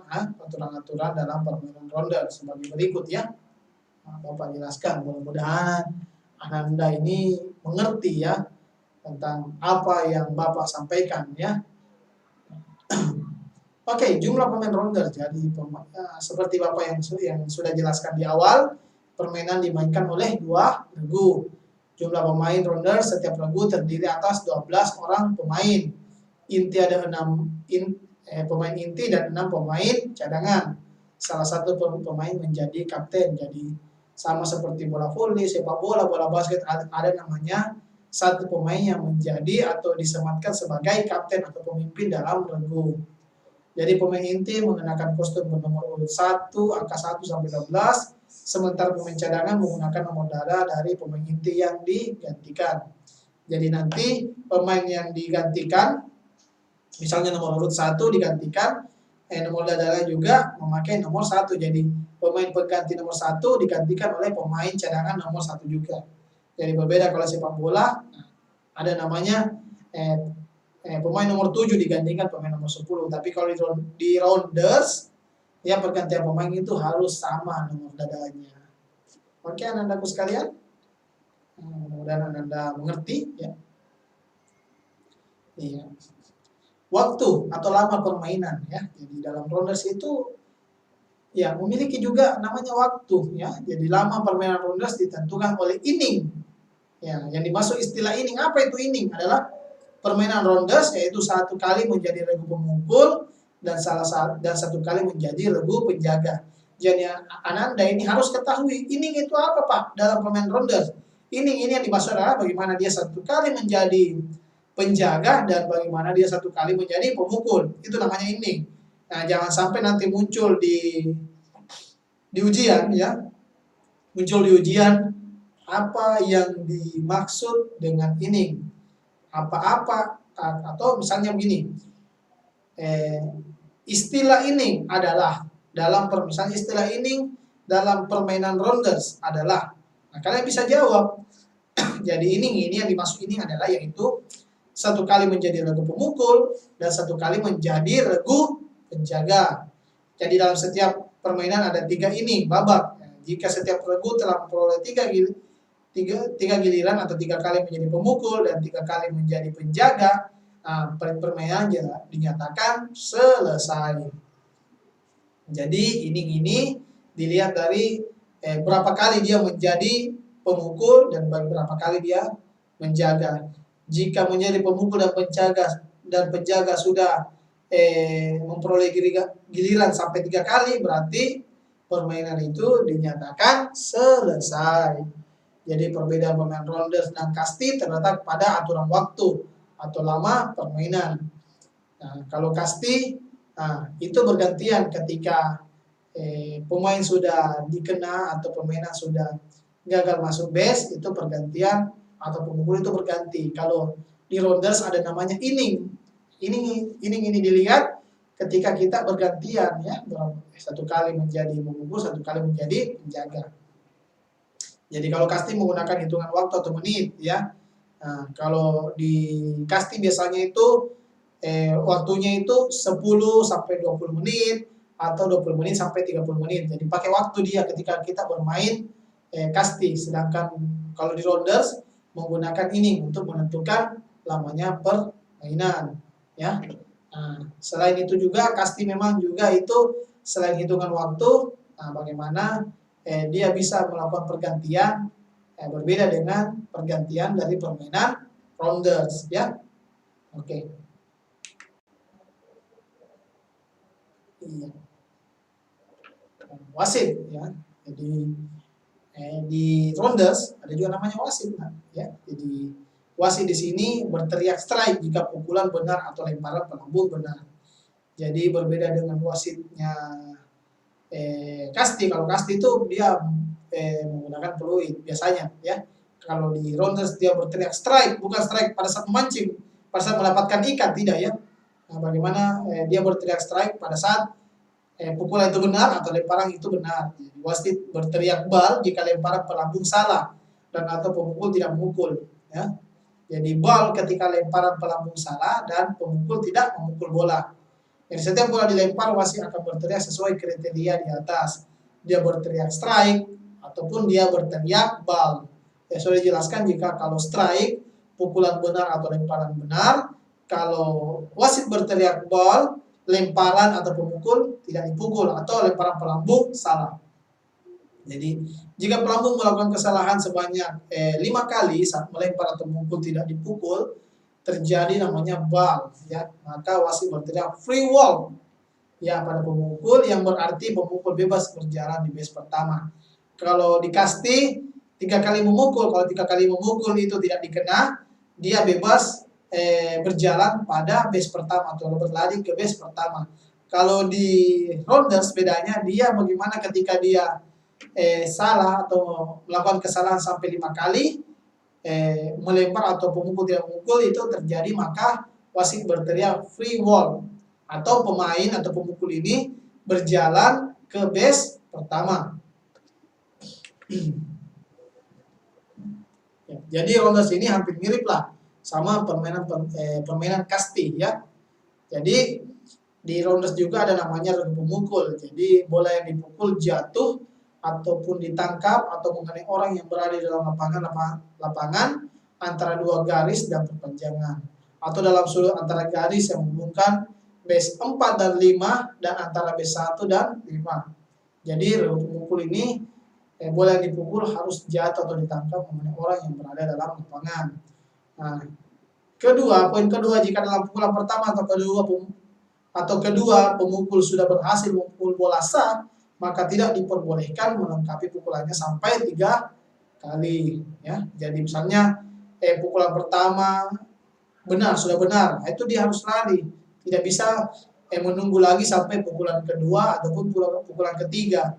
dalam permainan rounder sebagai berikut ya. Nah, Bapak jelaskan, mudah-mudahan Ananda ini mengerti ya tentang apa yang Bapak sampaikan ya. Oke, jumlah pemain rounder. Jadi seperti Bapak yang sudah jelaskan di awal, permainan dimainkan oleh 2 regu. Jumlah pemain rounder setiap regu terdiri atas 12 orang pemain. Inti ada 6 pemain inti dan 6 pemain cadangan. Salah satu pemain menjadi kapten. Jadi sama seperti bola voli, sepak bola, bola basket, ada namanya satu pemain yang menjadi atau disematkan sebagai kapten atau pemimpin dalam regu. Jadi pemain inti mengenakan kostum bernomor urut 1, angka 1 sampai 12, sementara pemain cadangan menggunakan nomor dada dari pemain inti yang digantikan. Jadi nanti pemain yang digantikan, misalnya nomor urut 1 digantikan, nomor dadanya juga memakai nomor 1. Jadi pemain pengganti nomor 1 digantikan oleh pemain cadangan nomor 1 juga. Jadi berbeda kalau sepak bola, ada namanya pemain nomor 7 digantikan pemain nomor 10. Tapi kalau di rounders, ya pergantian pemain itu harus sama nomor dadanya. Oke, Anandaku sekalian. Mudah-mudahan Ananda mengerti ya. Iya. Waktu atau lama permainan ya. Jadi dalam rounders itu ya memiliki juga namanya waktu ya. Jadi lama permainan rounders ditentukan oleh inning. Ya, yang dimaksud istilah inning, apa itu inning? Adalah permainan rounders yaitu 1 kali menjadi regu pemukul dan satu kali menjadi regu penjaga. Jadi Ananda ini harus ketahui inning itu apa Pak dalam permainan rounders. Inning ini yang dimaksud adalah bagaimana dia 1 kali menjadi penjaga dan bagaimana dia 1 kali menjadi pemukul. Itu namanya inning. Nah, jangan sampai nanti muncul di ujian ya. Muncul di ujian apa yang dimaksud dengan inning. Apa-apa atau misalnya begini. Istilah inning adalah misalnya istilah inning dalam permainan rounders adalah. Nah, kalian bisa jawab. Jadi inning ini yang dimaksud inning adalah yaitu 1 kali menjadi regu pemukul dan 1 kali menjadi regu penjaga. Jadi dalam setiap permainan ada 3 inning babak. Jika setiap regu telah memperoleh 3 giliran atau 3 kali menjadi pemukul dan 3 kali menjadi penjaga, permainan dinyatakan selesai. Jadi inning ini dilihat dari berapa kali dia menjadi pemukul dan berapa kali dia menjaga. Jika menjadi pemukul dan penjaga sudah memperoleh giliran sampai 3 kali, berarti permainan itu dinyatakan selesai. Jadi perbedaan permainan rounders dan kasti terletak pada aturan waktu atau lama permainan. Nah, kalau kasti, itu bergantian ketika pemain sudah dikena atau permainan sudah gagal masuk base, itu pergantian atau pemukul itu berganti. Kalau di rounders ada namanya inning. Inning ini dilihat ketika kita bergantian ya, satu kali menjadi pemukul, satu kali menjadi penjaga. Jadi kalau kasti menggunakan hitungan waktu atau menit ya. Nah, kalau di kasti biasanya itu waktunya itu 10 sampai 20 menit atau 20 menit sampai 30 menit. Jadi pakai waktu dia ketika kita bermain kasti. Sedangkan kalau di rounders menggunakan ini untuk menentukan lamanya permainan ya. Nah, selain itu juga kasti memang juga itu selain hitungan waktu, bagaimana dia bisa melakukan pergantian berbeda dengan pergantian dari permainan rounders ya. Oke. Iya. Wasit ya. Jadi di rounders ada juga namanya wasit ya. Jadi wasit di sini berteriak strike jika pukulan benar atau lemparan pelambung benar. Jadi berbeda dengan wasitnya kasti. Kalau kasti itu dia menggunakan peluit biasanya ya. Kalau di rounders dia berteriak strike, bukan strike pada saat memancing, pada saat mendapatkan ikan, tidak ya. Nah, bagaimana dia berteriak strike pada saat pukulan itu benar atau lemparan itu benar. Jadi, wasit berteriak bal jika lemparan pelambung salah dan atau pemukul tidak memukul ya. Jadi bal ketika lemparan pelambung salah dan pemukul tidak memukul bola. Jadi setiap bola dilempar wasit akan berteriak sesuai kriteria di atas. Dia berteriak strike ataupun dia berteriak bal. Sudah dijelaskan jika kalau strike pukulan benar atau lemparan benar, kalau wasit berteriak bal, lemparan atau pemukul tidak dipukul atau lemparan pelambung salah. Jadi jika pelambung melakukan kesalahan sebanyak 5 kali saat melempar atau memukul tidak dipukul, terjadi namanya bal ya, maka wasit berteriak free wall ya pada pemukul, yang berarti pemukul bebas berjalan di base pertama. Kalau di kasti 3 kali memukul, kalau 3 kali memukul itu tidak dikena, dia bebas berjalan pada base pertama atau berlari ke base pertama. Kalau di rounders bedanya dia bagaimana ketika dia salah atau melakukan kesalahan sampai 5 kali melempar atau pemukul tidak memukul itu terjadi, maka wasit berteriak free wall atau pemain atau pemukul ini berjalan ke base pertama. Ya, jadi rounders ini hampir mirip lah sama permainan kasti ya. Jadi di rounders juga ada namanya regu pemukul. Jadi bola yang dipukul jatuh ataupun ditangkap atau mengenai orang yang berada di dalam lapangan antara 2 garis dan perpanjangan, atau dalam sudut antara garis yang menghubungkan base 4 dan 5 dan antara base 1 dan 5. Jadi regu pemukul ini bola yang dipukul harus jatuh atau ditangkap mengenai orang yang berada dalam lapangan. Nah, poin kedua, jika dalam pukulan pertama atau kedua pemukul sudah berhasil memukul bola sah, maka tidak diperbolehkan melengkapi pukulannya sampai 3 kali ya. Jadi misalnya pukulan pertama sudah benar, itu dia harus lari, tidak bisa menunggu lagi sampai pukulan kedua ataupun pukulan ketiga.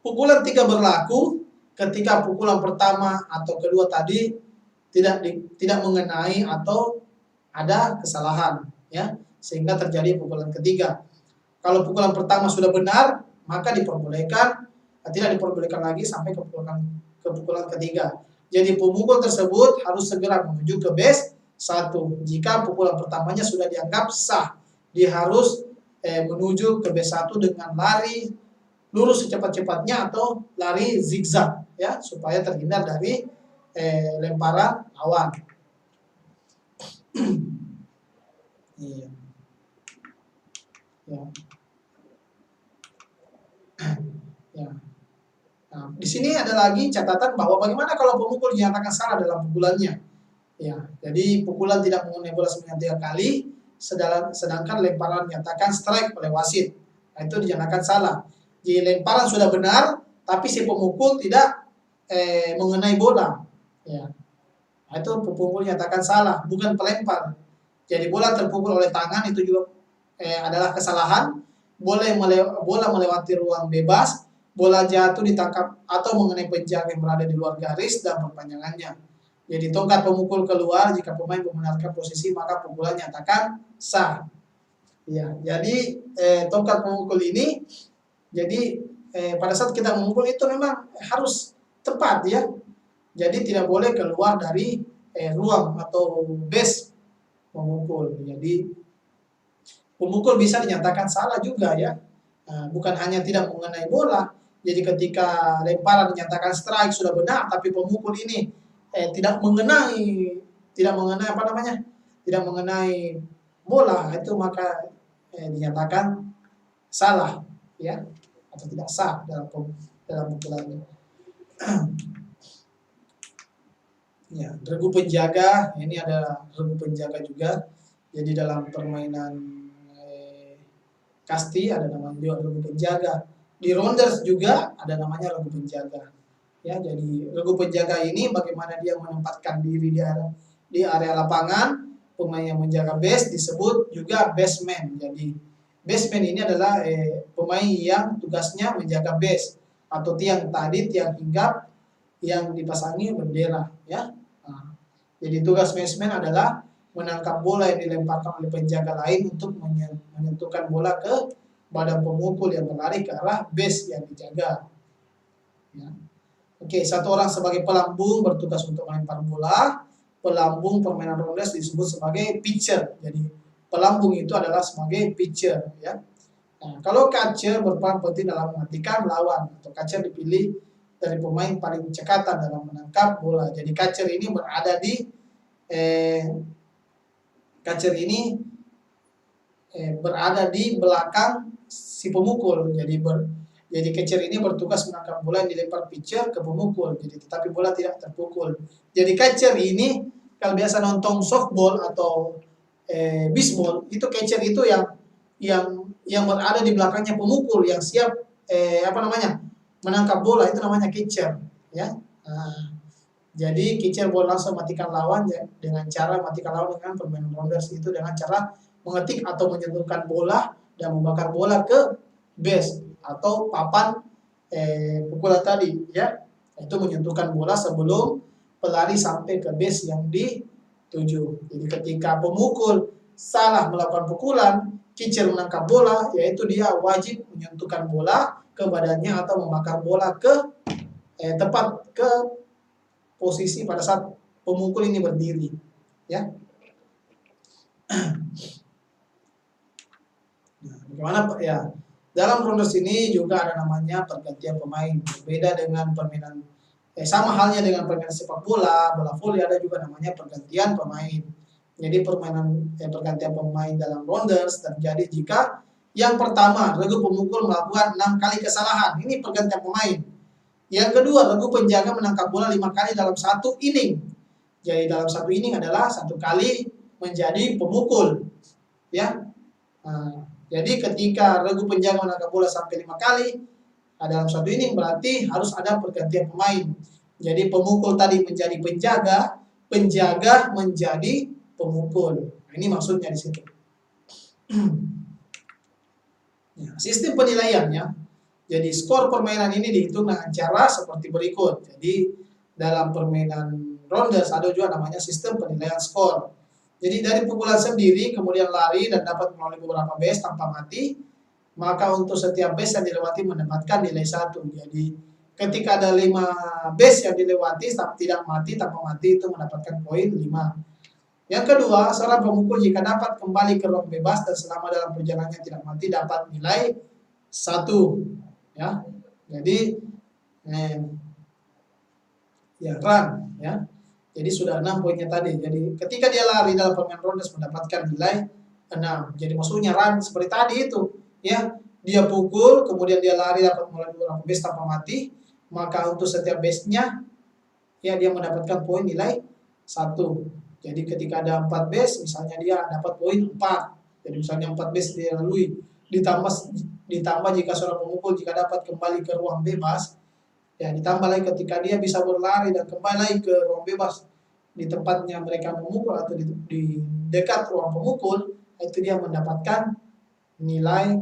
Pukulan 3 berlaku ketika pukulan pertama atau kedua tadi tidak mengenai atau ada kesalahan ya, sehingga terjadi pukulan ketiga. Kalau pukulan pertama sudah benar, maka tidak diperbolehkan lagi sampai ke pukulan ketiga. Jadi pemukul tersebut harus segera menuju ke base 1. Jika pukulan pertamanya sudah dianggap sah, dia harus menuju ke base 1 dengan lari lurus secepat-cepatnya atau lari zigzag ya, supaya terhindar dari lemparan lawan. Iya. Ya. Ya. Nah, di sini ada lagi catatan bahwa bagaimana kalau pemukul dinyatakan salah dalam pukulannya. Ya, jadi pukulan tidak mengenai bola sebanyak 3 kali, sedangkan lemparan dinyatakan strike oleh wasit. Nah, itu dinyatakan salah. Jadi lemparan sudah benar, tapi si pemukul tidak mengenai bola. Ya. Nah, itu pemukul nyatakan salah, bukan pelempar. Jadi bola terpukul oleh tangan itu juga adalah kesalahan. Bola melewati ruang bebas, bola jatuh ditangkap atau mengenai penjaga yang berada di luar garis dan perpanjangannya. Jadi tongkat pemukul keluar jika pemain membenarkan posisi maka pukulan nyatakan sah. Ya, jadi tongkat pemukul ini jadi pada saat kita memukul itu memang harus tepat ya. Jadi tidak boleh keluar dari ruang atau base memukul. Jadi pemukul bisa dinyatakan salah juga ya. Bukan hanya tidak mengenai bola. Jadi ketika lemparan dinyatakan strike sudah benar, tapi pemukul ini tidak mengenai apa namanya? Tidak mengenai bola, itu maka dinyatakan salah ya atau tidak sah dalam pukulannya. Ya, regu penjaga ini ada regu penjaga juga. Jadi dalam permainan kasti ada namanya juga regu penjaga. Di rounders juga ada namanya regu penjaga. Ya, jadi regu penjaga ini bagaimana dia menempatkan diri di area lapangan. Pemain yang menjaga base disebut juga baseman. Jadi baseman ini adalah pemain yang tugasnya menjaga base atau tiang hinggap yang dipasangi bendera ya. Nah, jadi tugas baseman adalah menangkap bola yang dilemparkan oleh penjaga lain untuk menyentuhkan bola ke badan pemukul yang berlari ke arah base yang dijaga. Ya. Oke, satu orang sebagai pelambung bertugas untuk melempar bola. Pelambung permainan rounders disebut sebagai pitcher. Jadi pelambung itu adalah sebagai pitcher ya. Nah, kalau catcher berperan penting dalam mematikan lawan atau catcher dipilih dari pemain paling cekatan dalam menangkap bola. Jadi catcher ini berada di berada di belakang si pemukul. Jadi catcher ini bertugas menangkap bola yang dilempar pitcher ke pemukul. Jadi tetapi bola tidak terpukul. Jadi catcher ini kalau biasa nonton softball atau baseball itu catcher itu yang berada di belakangnya pemukul yang siap menangkap bola itu namanya catcher ya. Nah, jadi catcher boleh langsung matikan lawan ya, dengan cara matikan lawan dengan permainan rounders itu dengan cara mengetik atau menyentuhkan bola dan membakar bola ke base atau papan pukulan tadi ya. Itu menyentuhkan bola sebelum pelari sampai ke base yang dituju. Jadi ketika pemukul salah melakukan pukulan, catcher menangkap bola, yaitu dia wajib menyentuhkan bola ke badannya atau membakar bola ke tepat ke posisi pada saat pemukul ini berdiri, ya. Nah, bagaimana ya? Dalam rounders ini juga ada namanya pergantian pemain. Berbeda dengan permainan sama halnya dengan permainan sepak bola, bola voli ada juga namanya pergantian pemain. Jadi pergantian pemain dalam rounders terjadi jika yang pertama regu pemukul melakukan 6 kali kesalahan. Ini pergantian pemain. Yang kedua, regu penjaga menangkap bola 5 kali dalam satu inning. Jadi dalam satu inning adalah 1 kali menjadi pemukul. Ya. Nah, jadi ketika regu penjaga menangkap bola sampai 5 kali dalam satu inning berarti harus ada pergantian pemain. Jadi pemukul tadi menjadi penjaga, penjaga menjadi pemukul. Nah, ini maksudnya di situ. Ya, sistem penilaiannya. Jadi skor permainan ini dihitung dengan cara seperti berikut. Jadi dalam permainan rounders ada juga namanya sistem penilaian skor. Jadi dari pukulan sendiri kemudian lari dan dapat melalui beberapa base tanpa mati, maka untuk setiap base yang dilewati mendapatkan nilai 1. Jadi ketika ada 5 base yang dilewati tidak mati tanpa mati itu mendapatkan poin 5. Yang kedua, seorang pemukul jika dapat kembali ke ruang bebas dan selama dalam perjalanannya tidak mati dapat nilai 1. Ya, jadi run ya. Jadi sudah 6 poinnya tadi. Jadi ketika dia lari dalam permainan rounders mendapatkan nilai 6. Jadi maksudnya run seperti tadi itu, ya. Dia pukul, kemudian dia lari dapat melalui beberapa base tanpa mati, maka untuk setiap base-nya ya dia mendapatkan poin nilai 1. Jadi ketika ada 4 base, misalnya dia dapat poin 4. Jadi misalnya 4 base dia lalui, ditambah jika seorang pemukul jika dapat kembali ke ruang bebas, ya ditambah lagi ketika dia bisa berlari dan kembali lagi ke ruang bebas di tempatnya mereka memukul atau di dekat ruang pemukul, itu dia mendapatkan nilai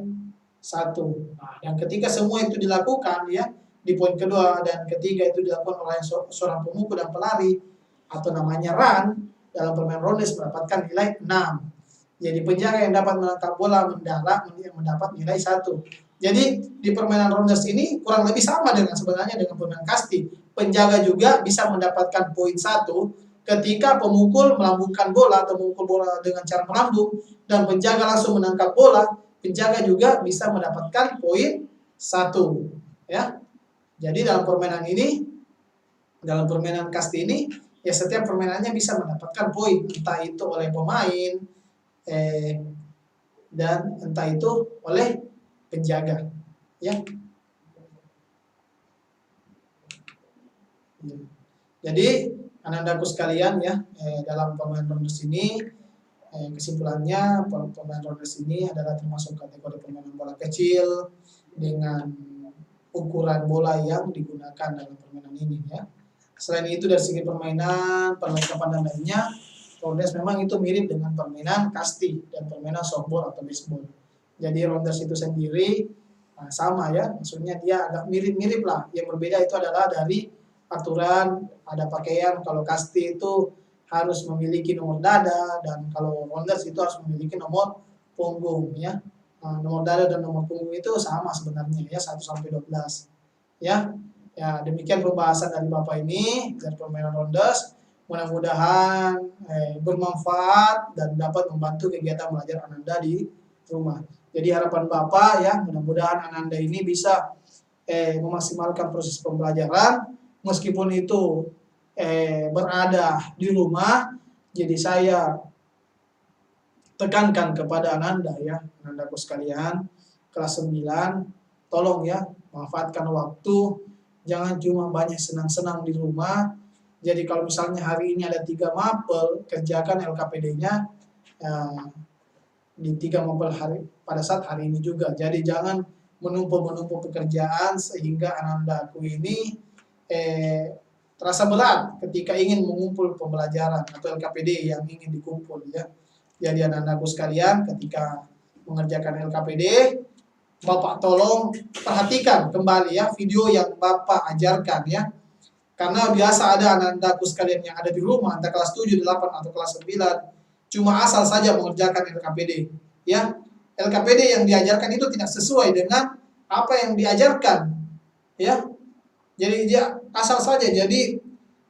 1. Nah, dan ketika semua itu dilakukan ya, di poin kedua dan ketiga itu dilakukan oleh seorang pemukul dan pelari atau namanya run dalam permainan rondes mendapatkan nilai 6. Jadi penjaga yang dapat menangkap bola mendapat nilai 1. Jadi di permainan rondes ini kurang lebih sama dengan sebenarnya dengan permainan kasti. Penjaga juga bisa mendapatkan poin 1 ketika pemukul melambungkan bola atau memukul bola dengan cara melambung dan penjaga langsung menangkap bola, penjaga juga bisa mendapatkan poin 1. Ya. Jadi dalam permainan ini, dalam permainan kasti ini, ya setiap permainannya bisa mendapatkan poin, entah itu oleh pemain dan entah itu oleh penjaga, ya. Jadi anak-anakku sekalian ya, dalam permainan rondes ini kesimpulannya permainan rondes ini adalah termasuk kategori permainan bola kecil dengan ukuran bola yang digunakan dalam permainan ini ya. Selain itu dari segi permainan, perlengkapan dan lainnya, rondes memang itu mirip dengan permainan kasti dan permainan softball atau baseball. Jadi rondes itu sendiri sama ya, maksudnya dia agak mirip-mirip lah. Yang berbeda itu adalah dari aturan, ada pakaian. Kalau kasti itu harus memiliki nomor dada dan kalau rondes itu harus memiliki nomor punggung ya. Nomor dada dan nomor punggung itu sama sebenarnya ya, 1 sampai 12. Ya. Ya, demikian pembahasan dari Bapak ini dari permainan rondes. Mudah-mudahan bermanfaat dan dapat membantu kegiatan belajar Ananda di rumah. Jadi harapan Bapak ya, mudah-mudahan Ananda ini bisa memaksimalkan proses pembelajaran meskipun itu berada di rumah. Jadi saya tekankan kepada Ananda ya, Anandaku sekalian, kelas 9, tolong ya, manfaatkan waktu, jangan cuma banyak senang-senang di rumah. Jadi kalau misalnya hari ini ada 3 mapel, kerjakan LKPD-nya di 3 mapel pada saat hari ini juga. Jadi jangan menumpuk pekerjaan sehingga Anandaku ini terasa berat ketika ingin mengumpul pembelajaran atau LKPD yang ingin dikumpul ya. Jadi anak-anakku sekalian, ketika mengerjakan LKPD, Bapak tolong perhatikan kembali ya video yang Bapak ajarkan ya. Karena biasa ada anak-anakku sekalian yang ada di rumah, entah kelas 7, 8, atau kelas 9, cuma asal saja mengerjakan LKPD. Ya, LKPD yang diajarkan itu tidak sesuai dengan apa yang diajarkan. Ya, jadi dia asal saja. Jadi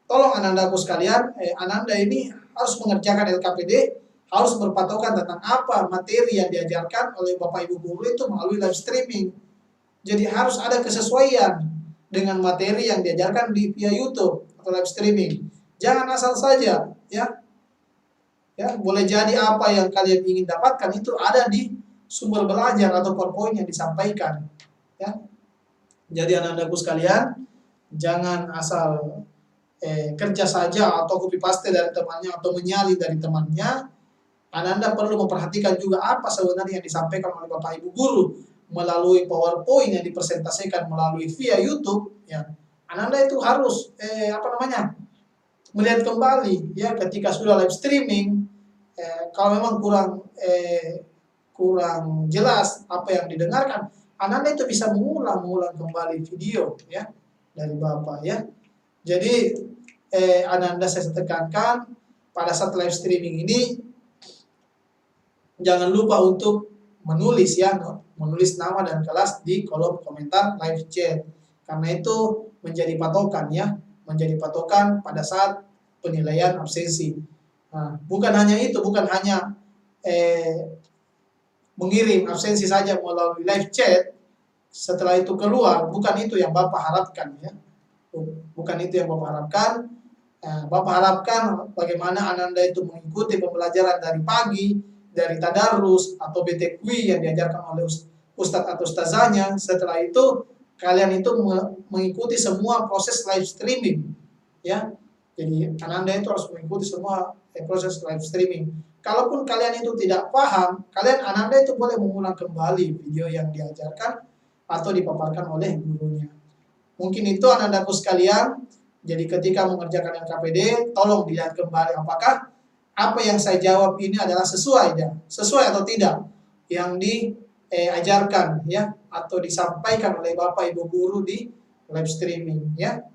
tolong anak-anakku sekalian, Ananda ini harus mengerjakan LKPD, harus berpatokan tentang apa materi yang diajarkan oleh Bapak Ibu guru itu melalui live streaming. Jadi harus ada kesesuaian dengan materi yang diajarkan via YouTube atau live streaming. Jangan asal saja, ya. Ya, boleh jadi apa yang kalian ingin dapatkan itu ada di sumber belajar atau PowerPoint yang disampaikan, ya. Jadi anak-anakku sekalian, jangan asal kerja saja atau copy paste dari temannya atau menyalin dari temannya. Anda perlu memperhatikan juga apa sebenarnya yang disampaikan oleh Bapak Ibu guru melalui PowerPoint yang dipresentasikan melalui via YouTube ya. Anda itu harus melihat kembali ya ketika sudah live streaming, kalau memang kurang jelas apa yang didengarkan, Anda itu bisa mengulang kembali video ya dari Bapak ya. Jadi Anda saya tekankan pada saat live streaming ini jangan lupa untuk menulis nama dan kelas di kolom komentar live chat. Karena itu menjadi patokan pada saat penilaian absensi. Nah, bukan hanya mengirim absensi saja melalui live chat, setelah itu keluar, bukan itu yang Bapak harapkan ya. Bukan itu yang Bapak harapkan. Bapak harapkan bagaimana Ananda itu mengikuti pembelajaran dari pagi, dari tadarus atau BTQ yang diajarkan oleh ustadz atau ustazahnya. Setelah itu kalian itu mengikuti semua proses live streaming ya. Jadi Anda itu harus mengikuti semua proses live streaming. Kalaupun kalian itu tidak paham, Anda itu boleh mengulang kembali video yang diajarkan atau dipaparkan oleh gurunya. Mungkin itu anak-anakku sekalian. Jadi ketika mengerjakan LKPD, tolong dilihat kembali apakah apa yang saya jawab ini adalah sesuai atau tidak yang diajarkan ya atau disampaikan oleh Bapak Ibu guru di live streaming ya.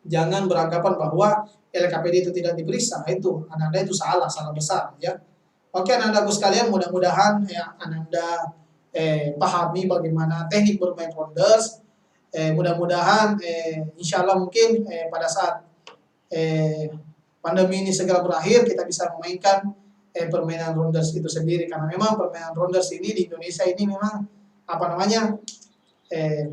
Jangan beranggapan bahwa LKPD itu tidak diperiksa, itu anak-anak itu salah besar ya. Oke anak-anakku sekalian, mudah-mudahan ya Anda pahami bagaimana teknik bermain rounders. Mudah-mudahan insya Allah mungkin pada saat pandemi ini segera berakhir kita bisa memainkan permainan rounders itu sendiri, karena memang permainan rounders ini di Indonesia ini memang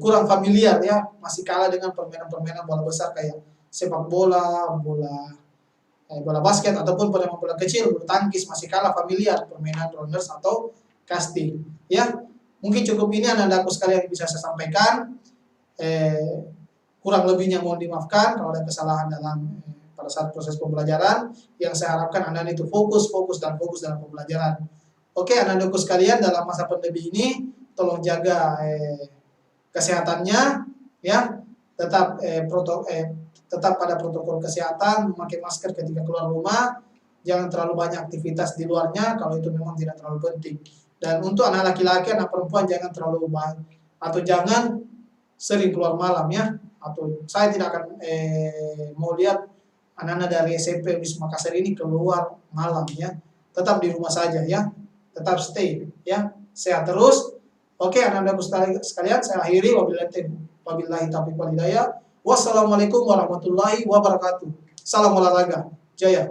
kurang familiar ya, masih kalah dengan permainan-permainan bola besar kayak sepak bola, bola basket ataupun permainan bola kecil, bulu tangkis, masih kalah familiar permainan rounders atau casting ya. Mungkin cukup ini anak-anakku sekalian yang bisa saya sampaikan. Kurang lebihnya mohon dimaafkan kalau ada kesalahan dalam pada saat proses pembelajaran. Yang saya harapkan Anda itu fokus dalam pembelajaran. Oke anak-anakku sekalian, dalam masa pandemi ini tolong jaga kesehatannya ya, tetap pada protokol kesehatan, memakai masker ketika keluar rumah, jangan terlalu banyak aktivitas di luarnya kalau itu memang tidak terlalu penting. Dan untuk anak laki-laki, anak perempuan jangan terlalu banyak atau jangan sering keluar malam ya. Atau saya tidak akan mau lihat anak-anak dari SMP Wisma Makassar ini keluar malam ya. Tetap di rumah saja ya. Tetap stay ya. Sehat terus. Oke anak-anakku sekalian, saya akhiri. Wabillahi taufiq wal hidayah. Wassalamualaikum warahmatullahi wabarakatuh. Salam olahraga. Jaya.